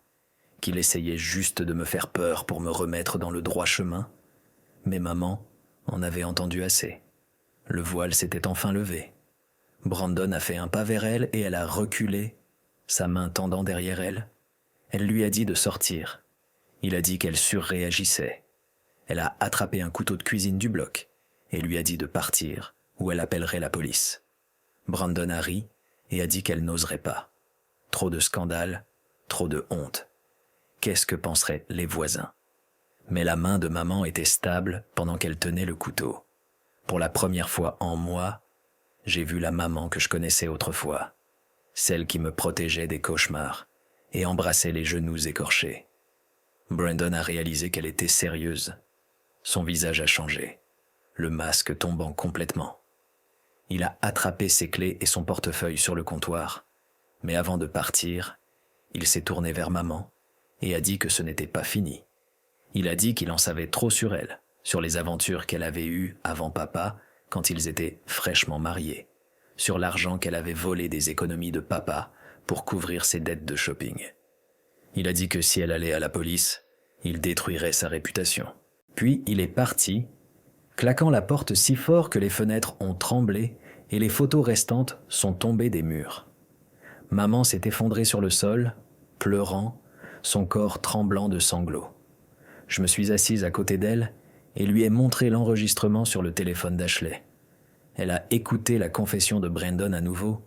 A: qu'il essayait juste de me faire peur pour me remettre dans le droit chemin. Mais maman en avait entendu assez. Le voile s'était enfin levé. Brandon a fait un pas vers elle et elle a reculé, sa main tendant derrière elle. Elle lui a dit de sortir. Il a dit qu'elle surréagissait. Elle a attrapé un couteau de cuisine du bloc et lui a dit de partir ou elle appellerait la police. Brandon a ri et a dit qu'elle n'oserait pas. Trop de scandales, trop de honte. Qu'est-ce que penseraient les voisins? Mais la main de maman était stable pendant qu'elle tenait le couteau. Pour la première fois en moi, j'ai vu la maman que je connaissais autrefois, celle qui me protégeait des cauchemars et embrassait les genoux écorchés. Brandon a réalisé qu'elle était sérieuse. Son visage a changé, le masque tombant complètement. Il a attrapé ses clés et son portefeuille sur le comptoir, mais avant de partir, il s'est tourné vers maman et a dit que ce n'était pas fini. Il a dit qu'il en savait trop sur elle, sur les aventures qu'elle avait eues avant papa quand ils étaient fraîchement mariés, sur l'argent qu'elle avait volé des économies de papa pour couvrir ses dettes de shopping. Il a dit que si elle allait à la police, il détruirait sa réputation. Puis il est parti, claquant la porte si fort que les fenêtres ont tremblé et les photos restantes sont tombées des murs. Maman s'est effondrée sur le sol, pleurant, son corps tremblant de sanglots. Je me suis assise à côté d'elle et lui ai montré l'enregistrement sur le téléphone d'Ashley. Elle a écouté la confession de Brandon à nouveau,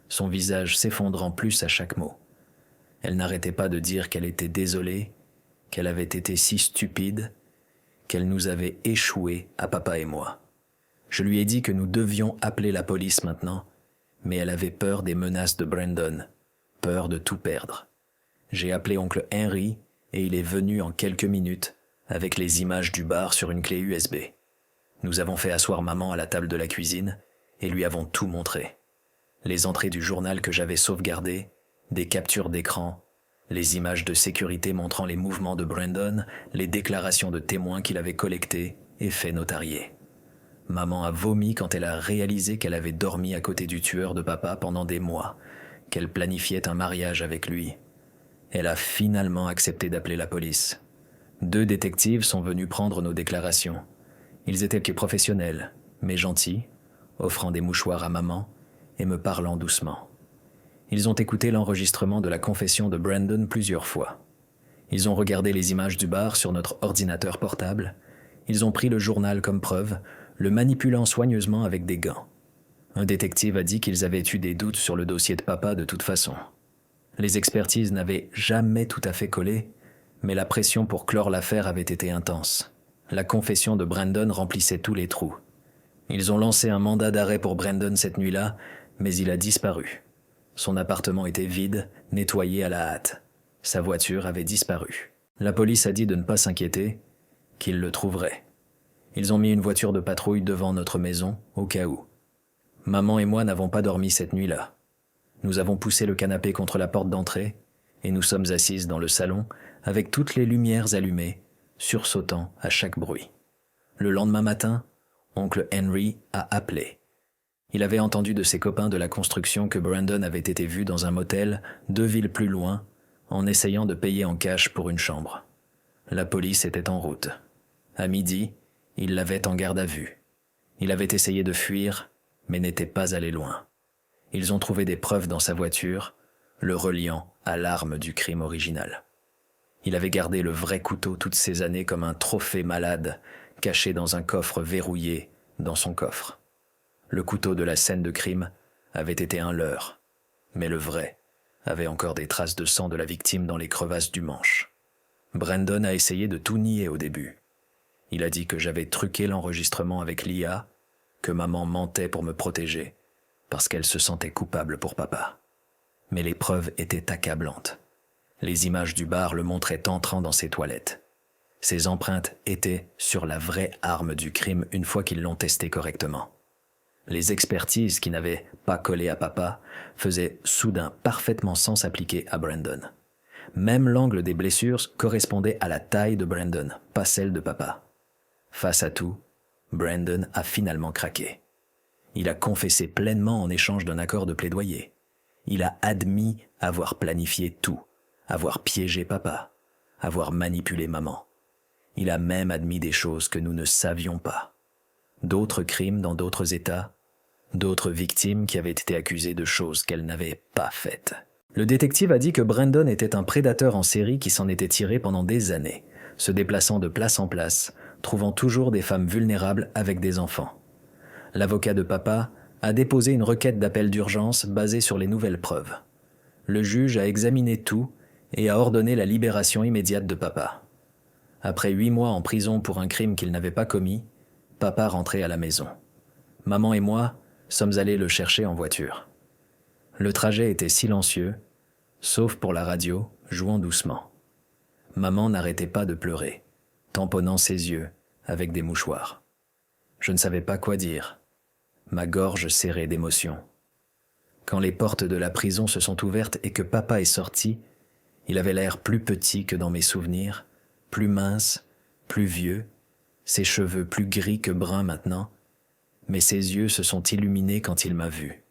A: son visage s'effondrant plus à chaque mot. Elle n'arrêtait pas de dire qu'elle était désolée, qu'elle avait été si stupide, qu'elle nous avait échoués à papa et moi. Je lui ai dit que nous devions appeler la police maintenant, mais elle avait peur des menaces de Brandon, peur de tout perdre. J'ai appelé oncle Henry et il est venu en quelques minutes avec les images du bar sur une clé USB. Nous avons fait asseoir maman à la table de la cuisine et lui avons tout montré. Les entrées du journal que j'avais sauvegardées, des captures d'écran, les images de sécurité montrant les mouvements de Brandon, les déclarations de témoins qu'il avait collectées et fait notarier. Maman a vomi quand elle a réalisé qu'elle avait dormi à côté du tueur de papa pendant des mois, qu'elle planifiait un mariage avec lui. Elle a finalement accepté d'appeler la police. 2 détectives sont venus prendre nos déclarations. Ils étaient que professionnels, mais gentils, offrant des mouchoirs à maman et me parlant doucement. Ils ont écouté l'enregistrement de la confession de Brandon plusieurs fois. Ils ont regardé les images du bar sur notre ordinateur portable. Ils ont pris le journal comme preuve, le manipulant soigneusement avec des gants. Un détective a dit qu'ils avaient eu des doutes sur le dossier de papa de toute façon. Les expertises n'avaient jamais tout à fait collé, mais la pression pour clore l'affaire avait été intense. La confession de Brandon remplissait tous les trous. Ils ont lancé un mandat d'arrêt pour Brandon cette nuit-là, mais il a disparu. Son appartement était vide, nettoyé à la hâte. Sa voiture avait disparu. La police a dit de ne pas s'inquiéter, qu'ils le trouveraient. Ils ont mis une voiture de patrouille devant notre maison, au cas où. Maman et moi n'avons pas dormi cette nuit-là. Nous avons poussé le canapé contre la porte d'entrée et nous sommes assises dans le salon avec toutes les lumières allumées, sursautant à chaque bruit. Le lendemain matin, oncle Henry a appelé. Il avait entendu de ses copains de la construction que Brandon avait été vu dans un motel 2 villes plus loin en essayant de payer en cash pour une chambre. La police était en route. À midi, il l'avait en garde à vue. Il avait essayé de fuir, mais n'était pas allé loin. Ils ont trouvé des preuves dans sa voiture, le reliant à l'arme du crime original. Il avait gardé le vrai couteau toutes ces années comme un trophée malade, caché dans un coffre verrouillé dans son coffre. Le couteau de la scène de crime avait été un leurre, mais le vrai avait encore des traces de sang de la victime dans les crevasses du manche. Brandon a essayé de tout nier au début. Il a dit que j'avais truqué l'enregistrement avec l'IA, que maman mentait pour me protéger, parce qu'elle se sentait coupable pour papa. Mais les preuves étaient accablantes. Les images du bar le montraient entrant dans ses toilettes. Ses empreintes étaient sur la vraie arme du crime une fois qu'ils l'ont testée correctement. Les expertises qui n'avaient pas collé à papa faisaient soudain parfaitement sens appliqué à Brandon. Même l'angle des blessures correspondait à la taille de Brandon, pas celle de papa. Face à tout, Brandon a finalement craqué. Il a confessé pleinement en échange d'un accord de plaidoyer. Il a admis avoir planifié tout, avoir piégé papa, avoir manipulé maman. Il a même admis des choses que nous ne savions pas. D'autres crimes dans d'autres États, d'autres victimes qui avaient été accusées de choses qu'elles n'avaient pas faites. Le détective a dit que Brandon était un prédateur en série qui s'en était tiré pendant des années, se déplaçant de place en place, trouvant toujours des femmes vulnérables avec des enfants. L'avocat de papa a déposé une requête d'appel d'urgence basée sur les nouvelles preuves. Le juge a examiné tout et a ordonné la libération immédiate de papa. Après 8 mois en prison pour un crime qu'il n'avait pas commis, papa rentrait à la maison. Maman et moi sommes allés le chercher en voiture. Le trajet était silencieux, sauf pour la radio, jouant doucement. Maman n'arrêtait pas de pleurer, tamponnant ses yeux avec des mouchoirs. Je ne savais pas quoi dire. Ma gorge serrée d'émotion. Quand les portes de la prison se sont ouvertes et que papa est sorti, il avait l'air plus petit que dans mes souvenirs, plus mince, plus vieux, ses cheveux plus gris que bruns maintenant, mais ses yeux se sont illuminés quand il m'a vu.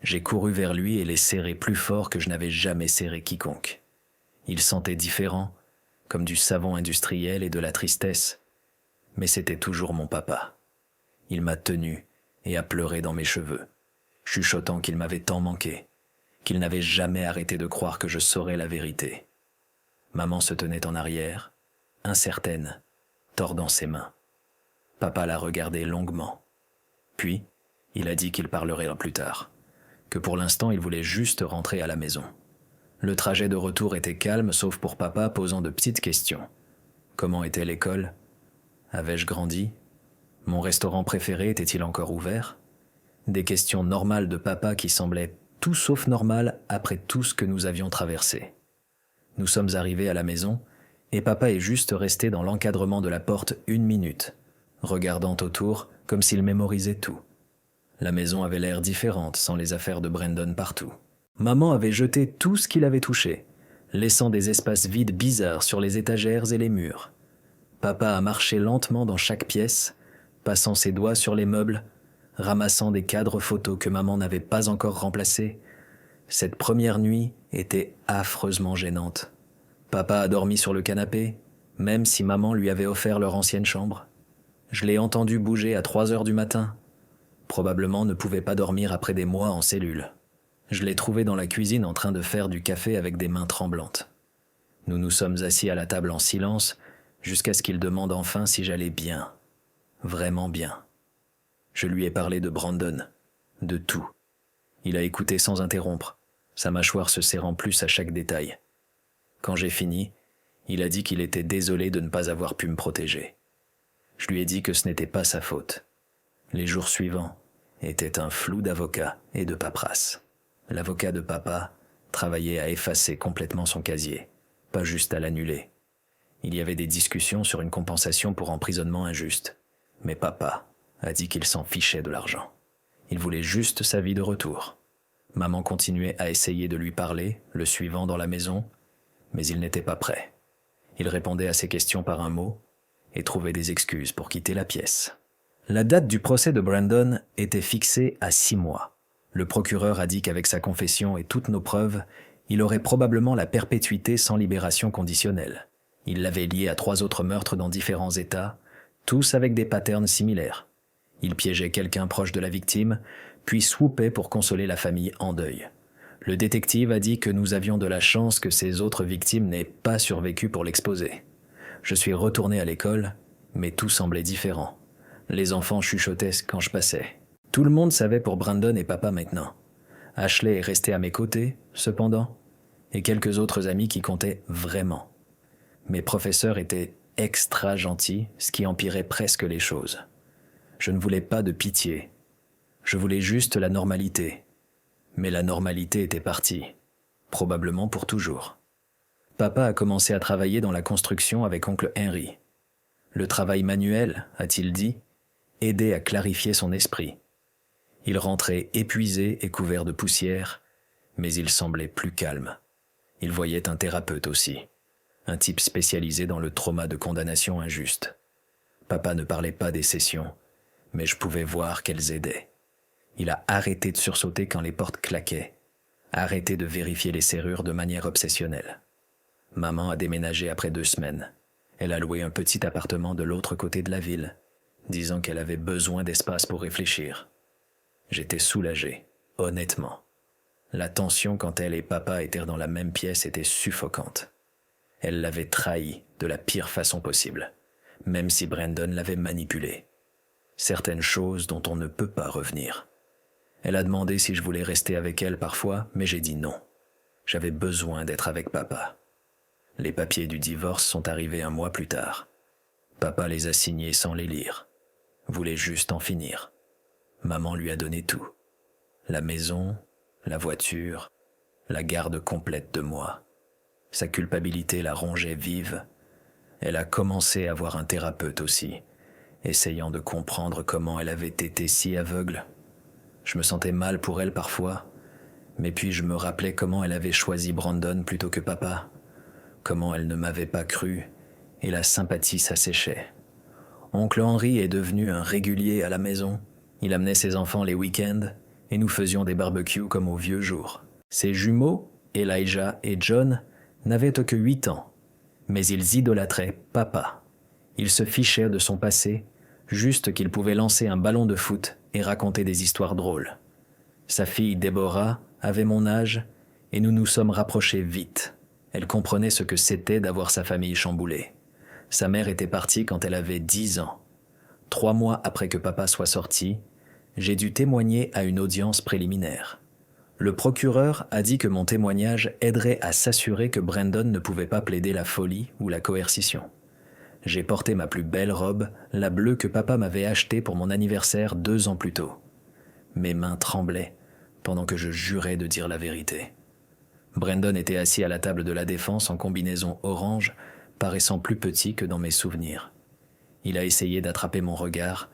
A: J'ai couru vers lui et l'ai serré plus fort que je n'avais jamais serré quiconque. Il sentait différent, comme du savon industriel et de la tristesse, mais c'était toujours mon papa. Il m'a tenu et a pleuré dans mes cheveux, chuchotant qu'il m'avait tant manqué, qu'il n'avait jamais arrêté de croire que je saurais la vérité. Maman se tenait en arrière, incertaine, tordant ses mains. Papa la regardait longuement. Puis, il a dit qu'il parlerait plus tard, que pour l'instant il voulait juste rentrer à la maison. Le trajet de retour était calme, sauf pour papa posant de petites questions. Comment était l'école? Avais-je grandi? Mon restaurant préféré était-il encore ouvert? Des questions normales de papa qui semblaient tout sauf normales après tout ce que nous avions traversé. Nous sommes arrivés à la maison et papa est juste resté dans l'encadrement de la porte 1 minute, regardant autour comme s'il mémorisait tout. La maison avait l'air différente sans les affaires de Brandon partout. Maman avait jeté tout ce qu'il avait touché, laissant des espaces vides bizarres sur les étagères et les murs. Papa a marché lentement dans chaque pièce, passant ses doigts sur les meubles, ramassant des cadres photos que maman n'avait pas encore remplacés. Cette première nuit était affreusement gênante. Papa a dormi sur le canapé, même si maman lui avait offert leur ancienne chambre. Je l'ai entendu bouger à 3 heures du matin. Probablement ne pouvait pas dormir après des mois en cellule. Je l'ai trouvé dans la cuisine en train de faire du café avec des mains tremblantes. Nous nous sommes assis à la table en silence, jusqu'à ce qu'il demande enfin si j'allais bien. Vraiment bien. Je lui ai parlé de Brandon, de tout. Il a écouté sans interrompre, sa mâchoire se serrant plus à chaque détail. Quand j'ai fini, il a dit qu'il était désolé de ne pas avoir pu me protéger. Je lui ai dit que ce n'était pas sa faute. Les jours suivants étaient un flou d'avocats et de paperasse. L'avocat de papa travaillait à effacer complètement son casier, pas juste à l'annuler. Il y avait des discussions sur une compensation pour emprisonnement injuste, mais papa a dit qu'il s'en fichait de l'argent. Il voulait juste sa vie de retour. Maman continuait à essayer de lui parler, le suivant dans la maison, mais il n'était pas prêt. Il répondait à ses questions par un mot et trouvait des excuses pour quitter la pièce. La date du procès de Brandon était fixée à 6 mois. Le procureur a dit qu'avec sa confession et toutes nos preuves, il aurait probablement la perpétuité sans libération conditionnelle. Il l'avait lié à 3 autres meurtres dans différents États, tous avec des patterns similaires. Il piégeait quelqu'un proche de la victime, puis swoopait pour consoler la famille en deuil. Le détective a dit que nous avions de la chance que ces autres victimes n'aient pas survécu pour l'exposer. Je suis retourné à l'école, mais tout semblait différent. Les enfants chuchotaient quand je passais. Tout le monde savait pour Brandon et papa maintenant. Ashley est resté à mes côtés, cependant, et quelques autres amis qui comptaient vraiment. Mes professeurs étaient extra gentils, ce qui empirait presque les choses. Je ne voulais pas de pitié. Je voulais juste la normalité. Mais la normalité était partie, probablement pour toujours. Papa a commencé à travailler dans la construction avec oncle Henry. Le travail manuel, a-t-il dit, aidait à clarifier son esprit. Il rentrait épuisé et couvert de poussière, mais il semblait plus calme. Il voyait un thérapeute aussi, un type spécialisé dans le trauma de condamnation injuste. Papa ne parlait pas des sessions, mais je pouvais voir qu'elles aidaient. Il a arrêté de sursauter quand les portes claquaient, arrêté de vérifier les serrures de manière obsessionnelle. Maman a déménagé après 2 semaines. Elle a loué un petit appartement de l'autre côté de la ville, disant qu'elle avait besoin d'espace pour réfléchir. J'étais soulagé, honnêtement. La tension quand elle et papa étaient dans la même pièce était suffocante. Elle l'avait trahi de la pire façon possible, même si Brandon l'avait manipulée. Certaines choses dont on ne peut pas revenir. Elle a demandé si je voulais rester avec elle parfois, mais j'ai dit non. J'avais besoin d'être avec papa. Les papiers du divorce sont arrivés un mois plus tard. Papa les a signés sans les lire. Voulait juste en finir. Maman lui a donné tout. La maison, la voiture, la garde complète de moi. Sa culpabilité la rongeait vive. Elle a commencé à voir un thérapeute aussi, essayant de comprendre comment elle avait été si aveugle. Je me sentais mal pour elle parfois, mais puis je me rappelais comment elle avait choisi Brandon plutôt que papa, comment elle ne m'avait pas cru, et la sympathie s'asséchait. Oncle Henry est devenu un régulier à la maison. Il amenait ses enfants les week-ends, et nous faisions des barbecues comme aux vieux jours. Ses jumeaux, Elijah et John, n'avaient que 8 ans, mais ils idolâtraient papa. Ils se fichaient de son passé, juste qu'il pouvait lancer un ballon de foot et raconter des histoires drôles. Sa fille Deborah avait mon âge et nous nous sommes rapprochés vite. Elle comprenait ce que c'était d'avoir sa famille chamboulée. Sa mère était partie quand elle avait 10 ans. 3 mois après que papa soit sorti, j'ai dû témoigner à une audience préliminaire. Le procureur a dit que mon témoignage aiderait à s'assurer que Brandon ne pouvait pas plaider la folie ou la coercition. J'ai porté ma plus belle robe, la bleue que papa m'avait achetée pour mon anniversaire 2 ans plus tôt. Mes mains tremblaient pendant que je jurais de dire la vérité. Brandon était assis à la table de la défense en combinaison orange, paraissant plus petit que dans mes souvenirs. Il a essayé d'attraper mon regard,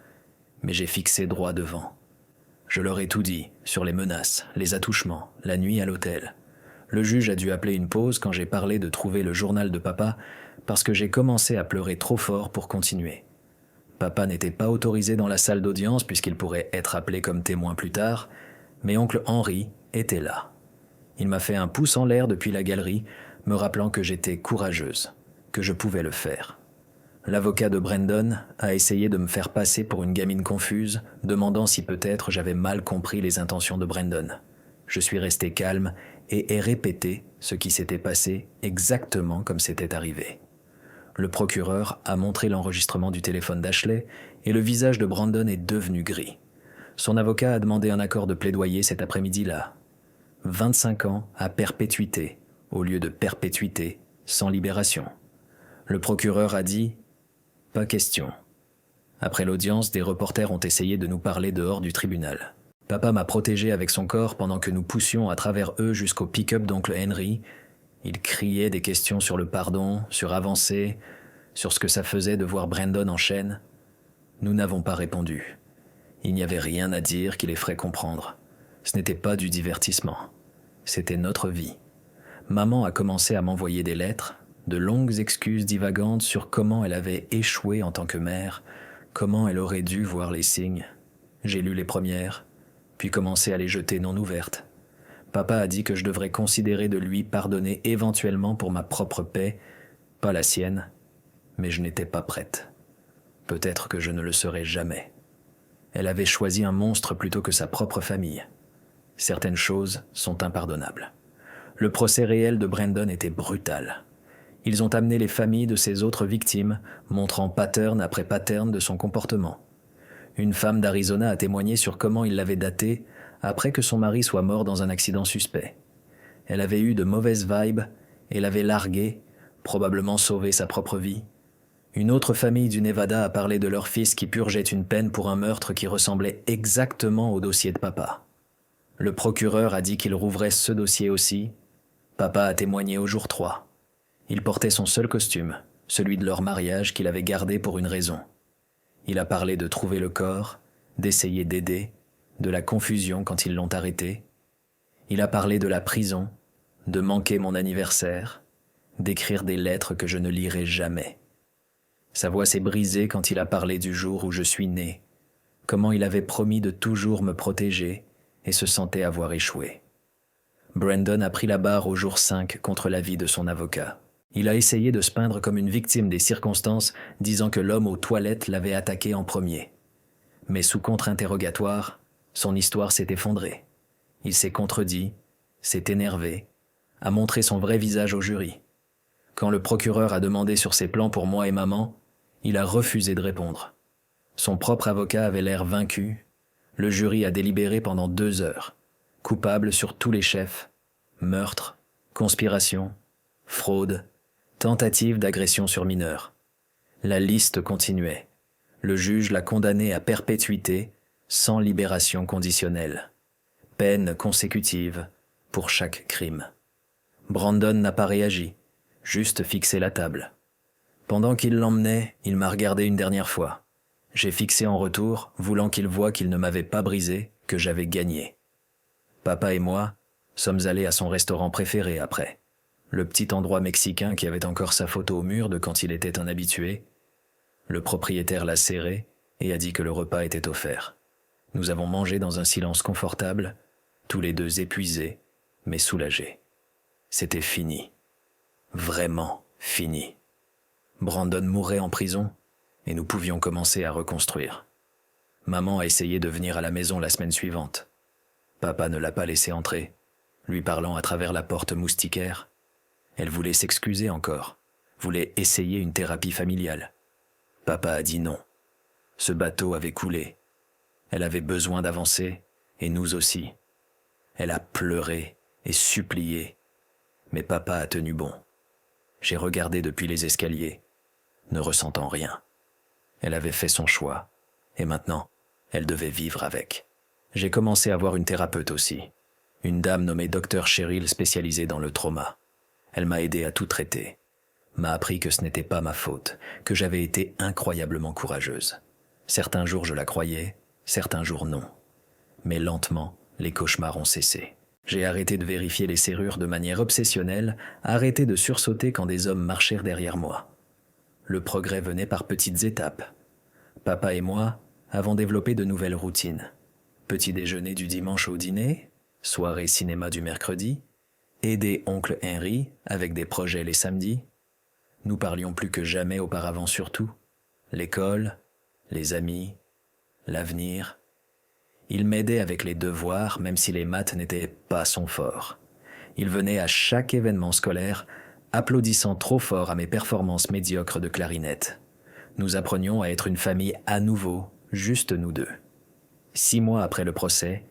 A: mais j'ai fixé droit devant. Je leur ai tout dit, sur les menaces, les attouchements, la nuit à l'hôtel. Le juge a dû appeler une pause quand j'ai parlé de trouver le journal de papa parce que j'ai commencé à pleurer trop fort pour continuer. Papa n'était pas autorisé dans la salle d'audience puisqu'il pourrait être appelé comme témoin plus tard, mais oncle Henry était là. Il m'a fait un pouce en l'air depuis la galerie, me rappelant que j'étais courageuse, que je pouvais le faire. L'avocat de Brandon a essayé de me faire passer pour une gamine confuse, demandant si peut-être j'avais mal compris les intentions de Brandon. Je suis resté calme et ai répété ce qui s'était passé exactement comme c'était arrivé. Le procureur a montré l'enregistrement du téléphone d'Ashley et le visage de Brandon est devenu gris. Son avocat a demandé un accord de plaidoyer cet après-midi-là. 25 ans à perpétuité, au lieu de perpétuité sans libération. Le procureur a dit « Pas question ». Après l'audience, des reporters ont essayé de nous parler dehors du tribunal. Papa m'a protégé avec son corps pendant que nous poussions à travers eux jusqu'au pick-up d'oncle Henry. Il criait des questions sur le pardon, sur avancer, sur ce que ça faisait de voir Brandon en chaîne. Nous n'avons pas répondu. Il n'y avait rien à dire qui les ferait comprendre. Ce n'était pas du divertissement. C'était notre vie. Maman a commencé à m'envoyer des lettres, de longues excuses divagantes sur comment elle avait échoué en tant que mère, comment elle aurait dû voir les signes. J'ai lu les premières, puis commencé à les jeter non ouvertes. Papa a dit que je devrais considérer de lui pardonner éventuellement pour ma propre paix, pas la sienne, mais je n'étais pas prête. Peut-être que je ne le serai jamais. Elle avait choisi un monstre plutôt que sa propre famille. Certaines choses sont impardonnables. Le procès réel de Brandon était brutal. Ils ont amené les familles de ses autres victimes, montrant pattern après pattern de son comportement. Une femme d'Arizona a témoigné sur comment il l'avait daté après que son mari soit mort dans un accident suspect. Elle avait eu de mauvaises vibes et l'avait largué, probablement sauvé sa propre vie. Une autre famille du Nevada a parlé de leur fils qui purgeait une peine pour un meurtre qui ressemblait exactement au dossier de papa. Le procureur a dit qu'il rouvrait ce dossier aussi. Papa a témoigné au jour 3. Il portait son seul costume, celui de leur mariage qu'il avait gardé pour une raison. Il a parlé de trouver le corps, d'essayer d'aider, de la confusion quand ils l'ont arrêté. Il a parlé de la prison, de manquer mon anniversaire, d'écrire des lettres que je ne lirai jamais. Sa voix s'est brisée quand il a parlé du jour où je suis né, comment il avait promis de toujours me protéger et se sentait avoir échoué. Brandon a pris la barre au jour 5 contre l'avis de son avocat. Il a essayé de se peindre comme une victime des circonstances, disant que l'homme aux toilettes l'avait attaqué en premier. Mais sous contre-interrogatoire, son histoire s'est effondrée. Il s'est contredit s'est énervé, a montré son vrai visage au jury. Quand le procureur a demandé sur ses plans pour moi et maman, il a refusé de répondre. Son propre avocat avait l'air vaincu. Le jury a délibéré pendant 2 heures. Coupable sur tous les chefs. Meurtre, conspiration, fraude, tentative d'agression sur mineur. La liste continuait. Le juge l'a condamné à perpétuité, sans libération conditionnelle. Peine consécutive pour chaque crime. Brandon n'a pas réagi, juste fixé la table. Pendant qu'il l'emmenait, il m'a regardé une dernière fois. J'ai fixé en retour, voulant qu'il voie qu'il ne m'avait pas brisé, que j'avais gagné. Papa et moi sommes allés à son restaurant préféré après. Le petit endroit mexicain qui avait encore sa photo au mur de quand il était un habitué. Le propriétaire l'a serré et a dit que le repas était offert. Nous avons mangé dans un silence confortable, tous les deux épuisés, mais soulagés. C'était fini. Vraiment fini. Brandon mourrait en prison et nous pouvions commencer à reconstruire. Maman a essayé de venir à la maison la semaine suivante. Papa ne l'a pas laissé entrer, lui parlant à travers la porte moustiquaire. Elle voulait s'excuser encore, voulait essayer une thérapie familiale. Papa a dit non. Ce bateau avait coulé. Elle avait besoin d'avancer, et nous aussi. Elle a pleuré et supplié, mais papa a tenu bon. J'ai regardé depuis les escaliers, ne ressentant rien. Elle avait fait son choix, et maintenant, elle devait vivre avec. J'ai commencé à voir une thérapeute aussi, une dame nommée Dr Cheryl spécialisée dans le trauma. Elle m'a aidé à tout traiter, m'a appris que ce n'était pas ma faute, que j'avais été incroyablement courageuse. Certains jours je la croyais, certains jours non. Mais lentement, les cauchemars ont cessé. J'ai arrêté de vérifier les serrures de manière obsessionnelle, arrêté de sursauter quand des hommes marchèrent derrière moi. Le progrès venait par petites étapes. Papa et moi avons développé de nouvelles routines. Petit déjeuner du dimanche au dîner, soirée cinéma du mercredi, aider oncle Henry avec des projets les samedis. Nous parlions plus que jamais auparavant surtout. L'école, les amis, l'avenir. Il m'aidait avec les devoirs, même si les maths n'étaient pas son fort. Il venait à chaque événement scolaire, applaudissant trop fort à mes performances médiocres de clarinette. Nous apprenions à être une famille à nouveau, juste nous deux. 6 mois après le procès,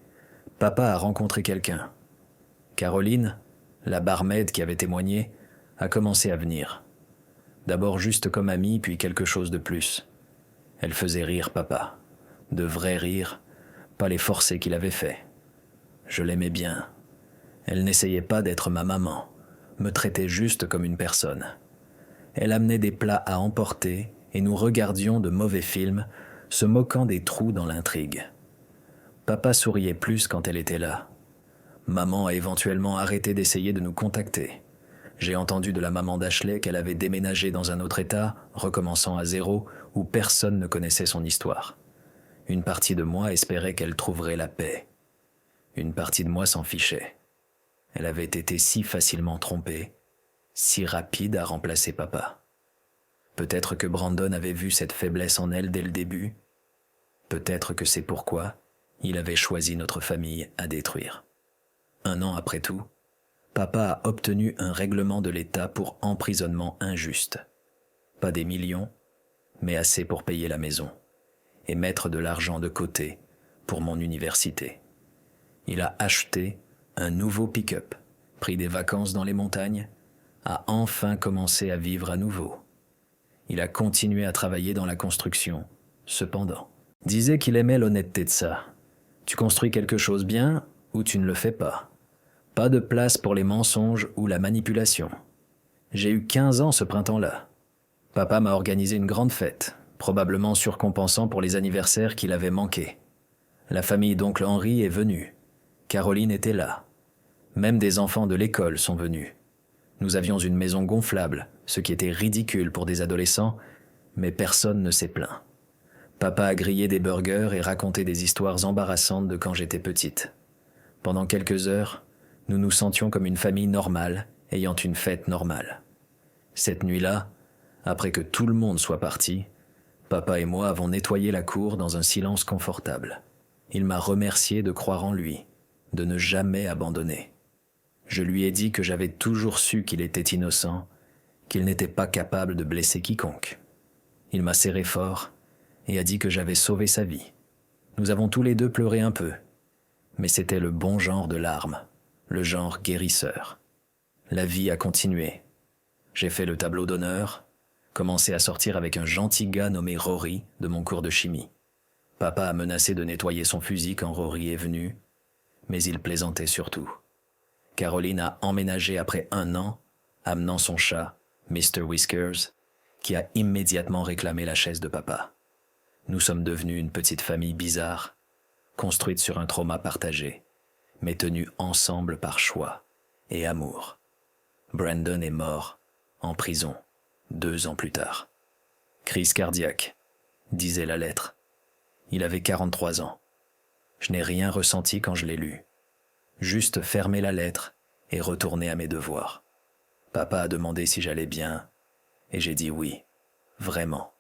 A: papa a rencontré quelqu'un. Caroline, la barmaid qui avait témoigné, a commencé à venir. D'abord juste comme amie, puis quelque chose de plus. Elle faisait rire papa. De vrais rires, pas les forcés qu'il avait faits. Je l'aimais bien. Elle n'essayait pas d'être ma maman, me traitait juste comme une personne. Elle amenait des plats à emporter et nous regardions de mauvais films, se moquant des trous dans l'intrigue. Papa souriait plus quand elle était là. Maman a éventuellement arrêté d'essayer de nous contacter. J'ai entendu de la maman d'Ashley qu'elle avait déménagé dans un autre état, recommençant à zéro, où personne ne connaissait son histoire. Une partie de moi espérait qu'elle trouverait la paix. Une partie de moi s'en fichait. Elle avait été si facilement trompée, si rapide à remplacer papa. Peut-être que Brandon avait vu cette faiblesse en elle dès le début. Peut-être que c'est pourquoi il avait choisi notre famille à détruire. 1 an après tout, papa a obtenu un règlement de l'État pour emprisonnement injuste. Pas des millions, mais assez pour payer la maison et mettre de l'argent de côté pour mon université. Il a acheté un nouveau pick-up, pris des vacances dans les montagnes, a enfin commencé à vivre à nouveau. Il a continué à travailler dans la construction, cependant. Disait qu'il aimait l'honnêteté de ça. Tu construis quelque chose bien ou tu ne le fais pas. Pas de place pour les mensonges ou la manipulation. J'ai eu 15 ans ce printemps-là. Papa m'a organisé une grande fête, probablement surcompensant pour les anniversaires qu'il avait manqués. La famille d'oncle Henry est venue. Caroline était là. Même des enfants de l'école sont venus. Nous avions une maison gonflable, ce qui était ridicule pour des adolescents, mais personne ne s'est plaint. Papa a grillé des burgers et raconté des histoires embarrassantes de quand j'étais petite. Pendant quelques heures, nous nous sentions comme une famille normale, ayant une fête normale. Cette nuit-là, après que tout le monde soit parti, papa et moi avons nettoyé la cour dans un silence confortable. Il m'a remercié de croire en lui, de ne jamais abandonner. Je lui ai dit que j'avais toujours su qu'il était innocent, qu'il n'était pas capable de blesser quiconque. Il m'a serré fort et a dit que j'avais sauvé sa vie. Nous avons tous les deux pleuré un peu, mais c'était le bon genre de larmes, le genre guérisseur. La vie a continué. J'ai fait le tableau d'honneur, commencé à sortir avec un gentil gars nommé Rory de mon cours de chimie. Papa a menacé de nettoyer son fusil quand Rory est venu, mais il plaisantait surtout. Caroline a emménagé après 1 an, amenant son chat, Mr. Whiskers, qui a immédiatement réclamé la chaise de papa. Nous sommes devenus une petite famille bizarre, construite sur un trauma partagé, mais tenue ensemble par choix et amour. Brandon est mort, en prison, 2 ans plus tard. Crise cardiaque, disait la lettre. Il avait 43 ans. Je n'ai rien ressenti quand je l'ai lu. Juste fermé la lettre et retourné à mes devoirs. Papa a demandé si j'allais bien, et j'ai dit oui, vraiment.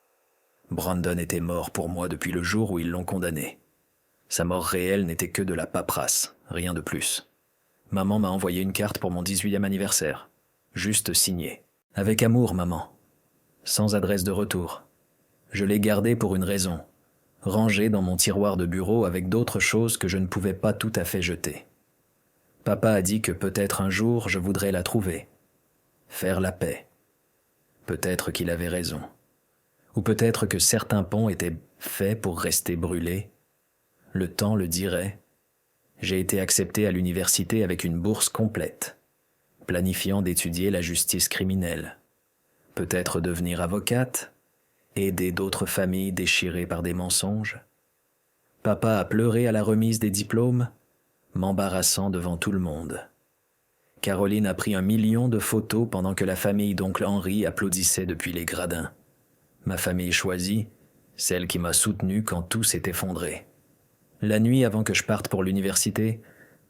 A: Brandon était mort pour moi depuis le jour où ils l'ont condamné. Sa mort réelle n'était que de la paperasse, rien de plus. Maman m'a envoyé une carte pour mon 18e anniversaire, juste signée. Avec amour, maman. Sans adresse de retour. Je l'ai gardée pour une raison, rangée dans mon tiroir de bureau avec d'autres choses que je ne pouvais pas tout à fait jeter. Papa a dit que peut-être un jour je voudrais la trouver, faire la paix. Peut-être qu'il avait raison. Ou peut-être que certains ponts étaient faits pour rester brûlés. Le temps le dirait. J'ai été accepté à l'université avec une bourse complète, planifiant d'étudier la justice criminelle. Peut-être devenir avocate, aider d'autres familles déchirées par des mensonges. Papa a pleuré à la remise des diplômes, m'embarrassant devant tout le monde. Caroline a pris 1 million de photos pendant que la famille d'oncle Henri applaudissait depuis les gradins. Ma famille choisie, celle qui m'a soutenu quand tout s'est effondré. La nuit avant que je parte pour l'université,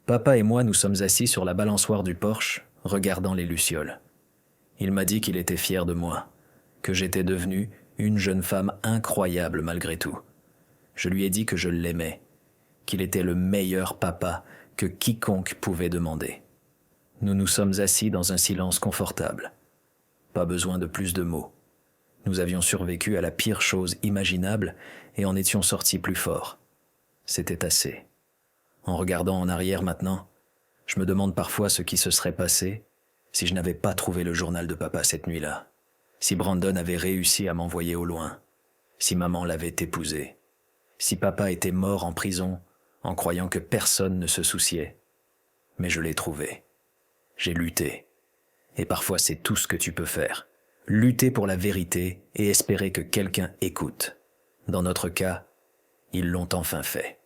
A: papa et moi nous sommes assis sur la balançoire du porche, regardant les lucioles. Il m'a dit qu'il était fier de moi, que j'étais devenue une jeune femme incroyable malgré tout. Je lui ai dit que je l'aimais, qu'il était le meilleur papa que quiconque pouvait demander. Nous nous sommes assis dans un silence confortable. Pas besoin de plus de mots. Nous avions survécu à la pire chose imaginable et en étions sortis plus forts. C'était assez. En regardant en arrière maintenant, je me demande parfois ce qui se serait passé si je n'avais pas trouvé le journal de papa cette nuit-là, si Brandon avait réussi à m'envoyer au loin, si maman l'avait épousé, si papa était mort en prison en croyant que personne ne se souciait. Mais je l'ai trouvé. J'ai lutté. Et parfois c'est tout ce que tu peux faire. Lutter pour la vérité et espérer que quelqu'un écoute. Dans notre cas, ils l'ont enfin fait.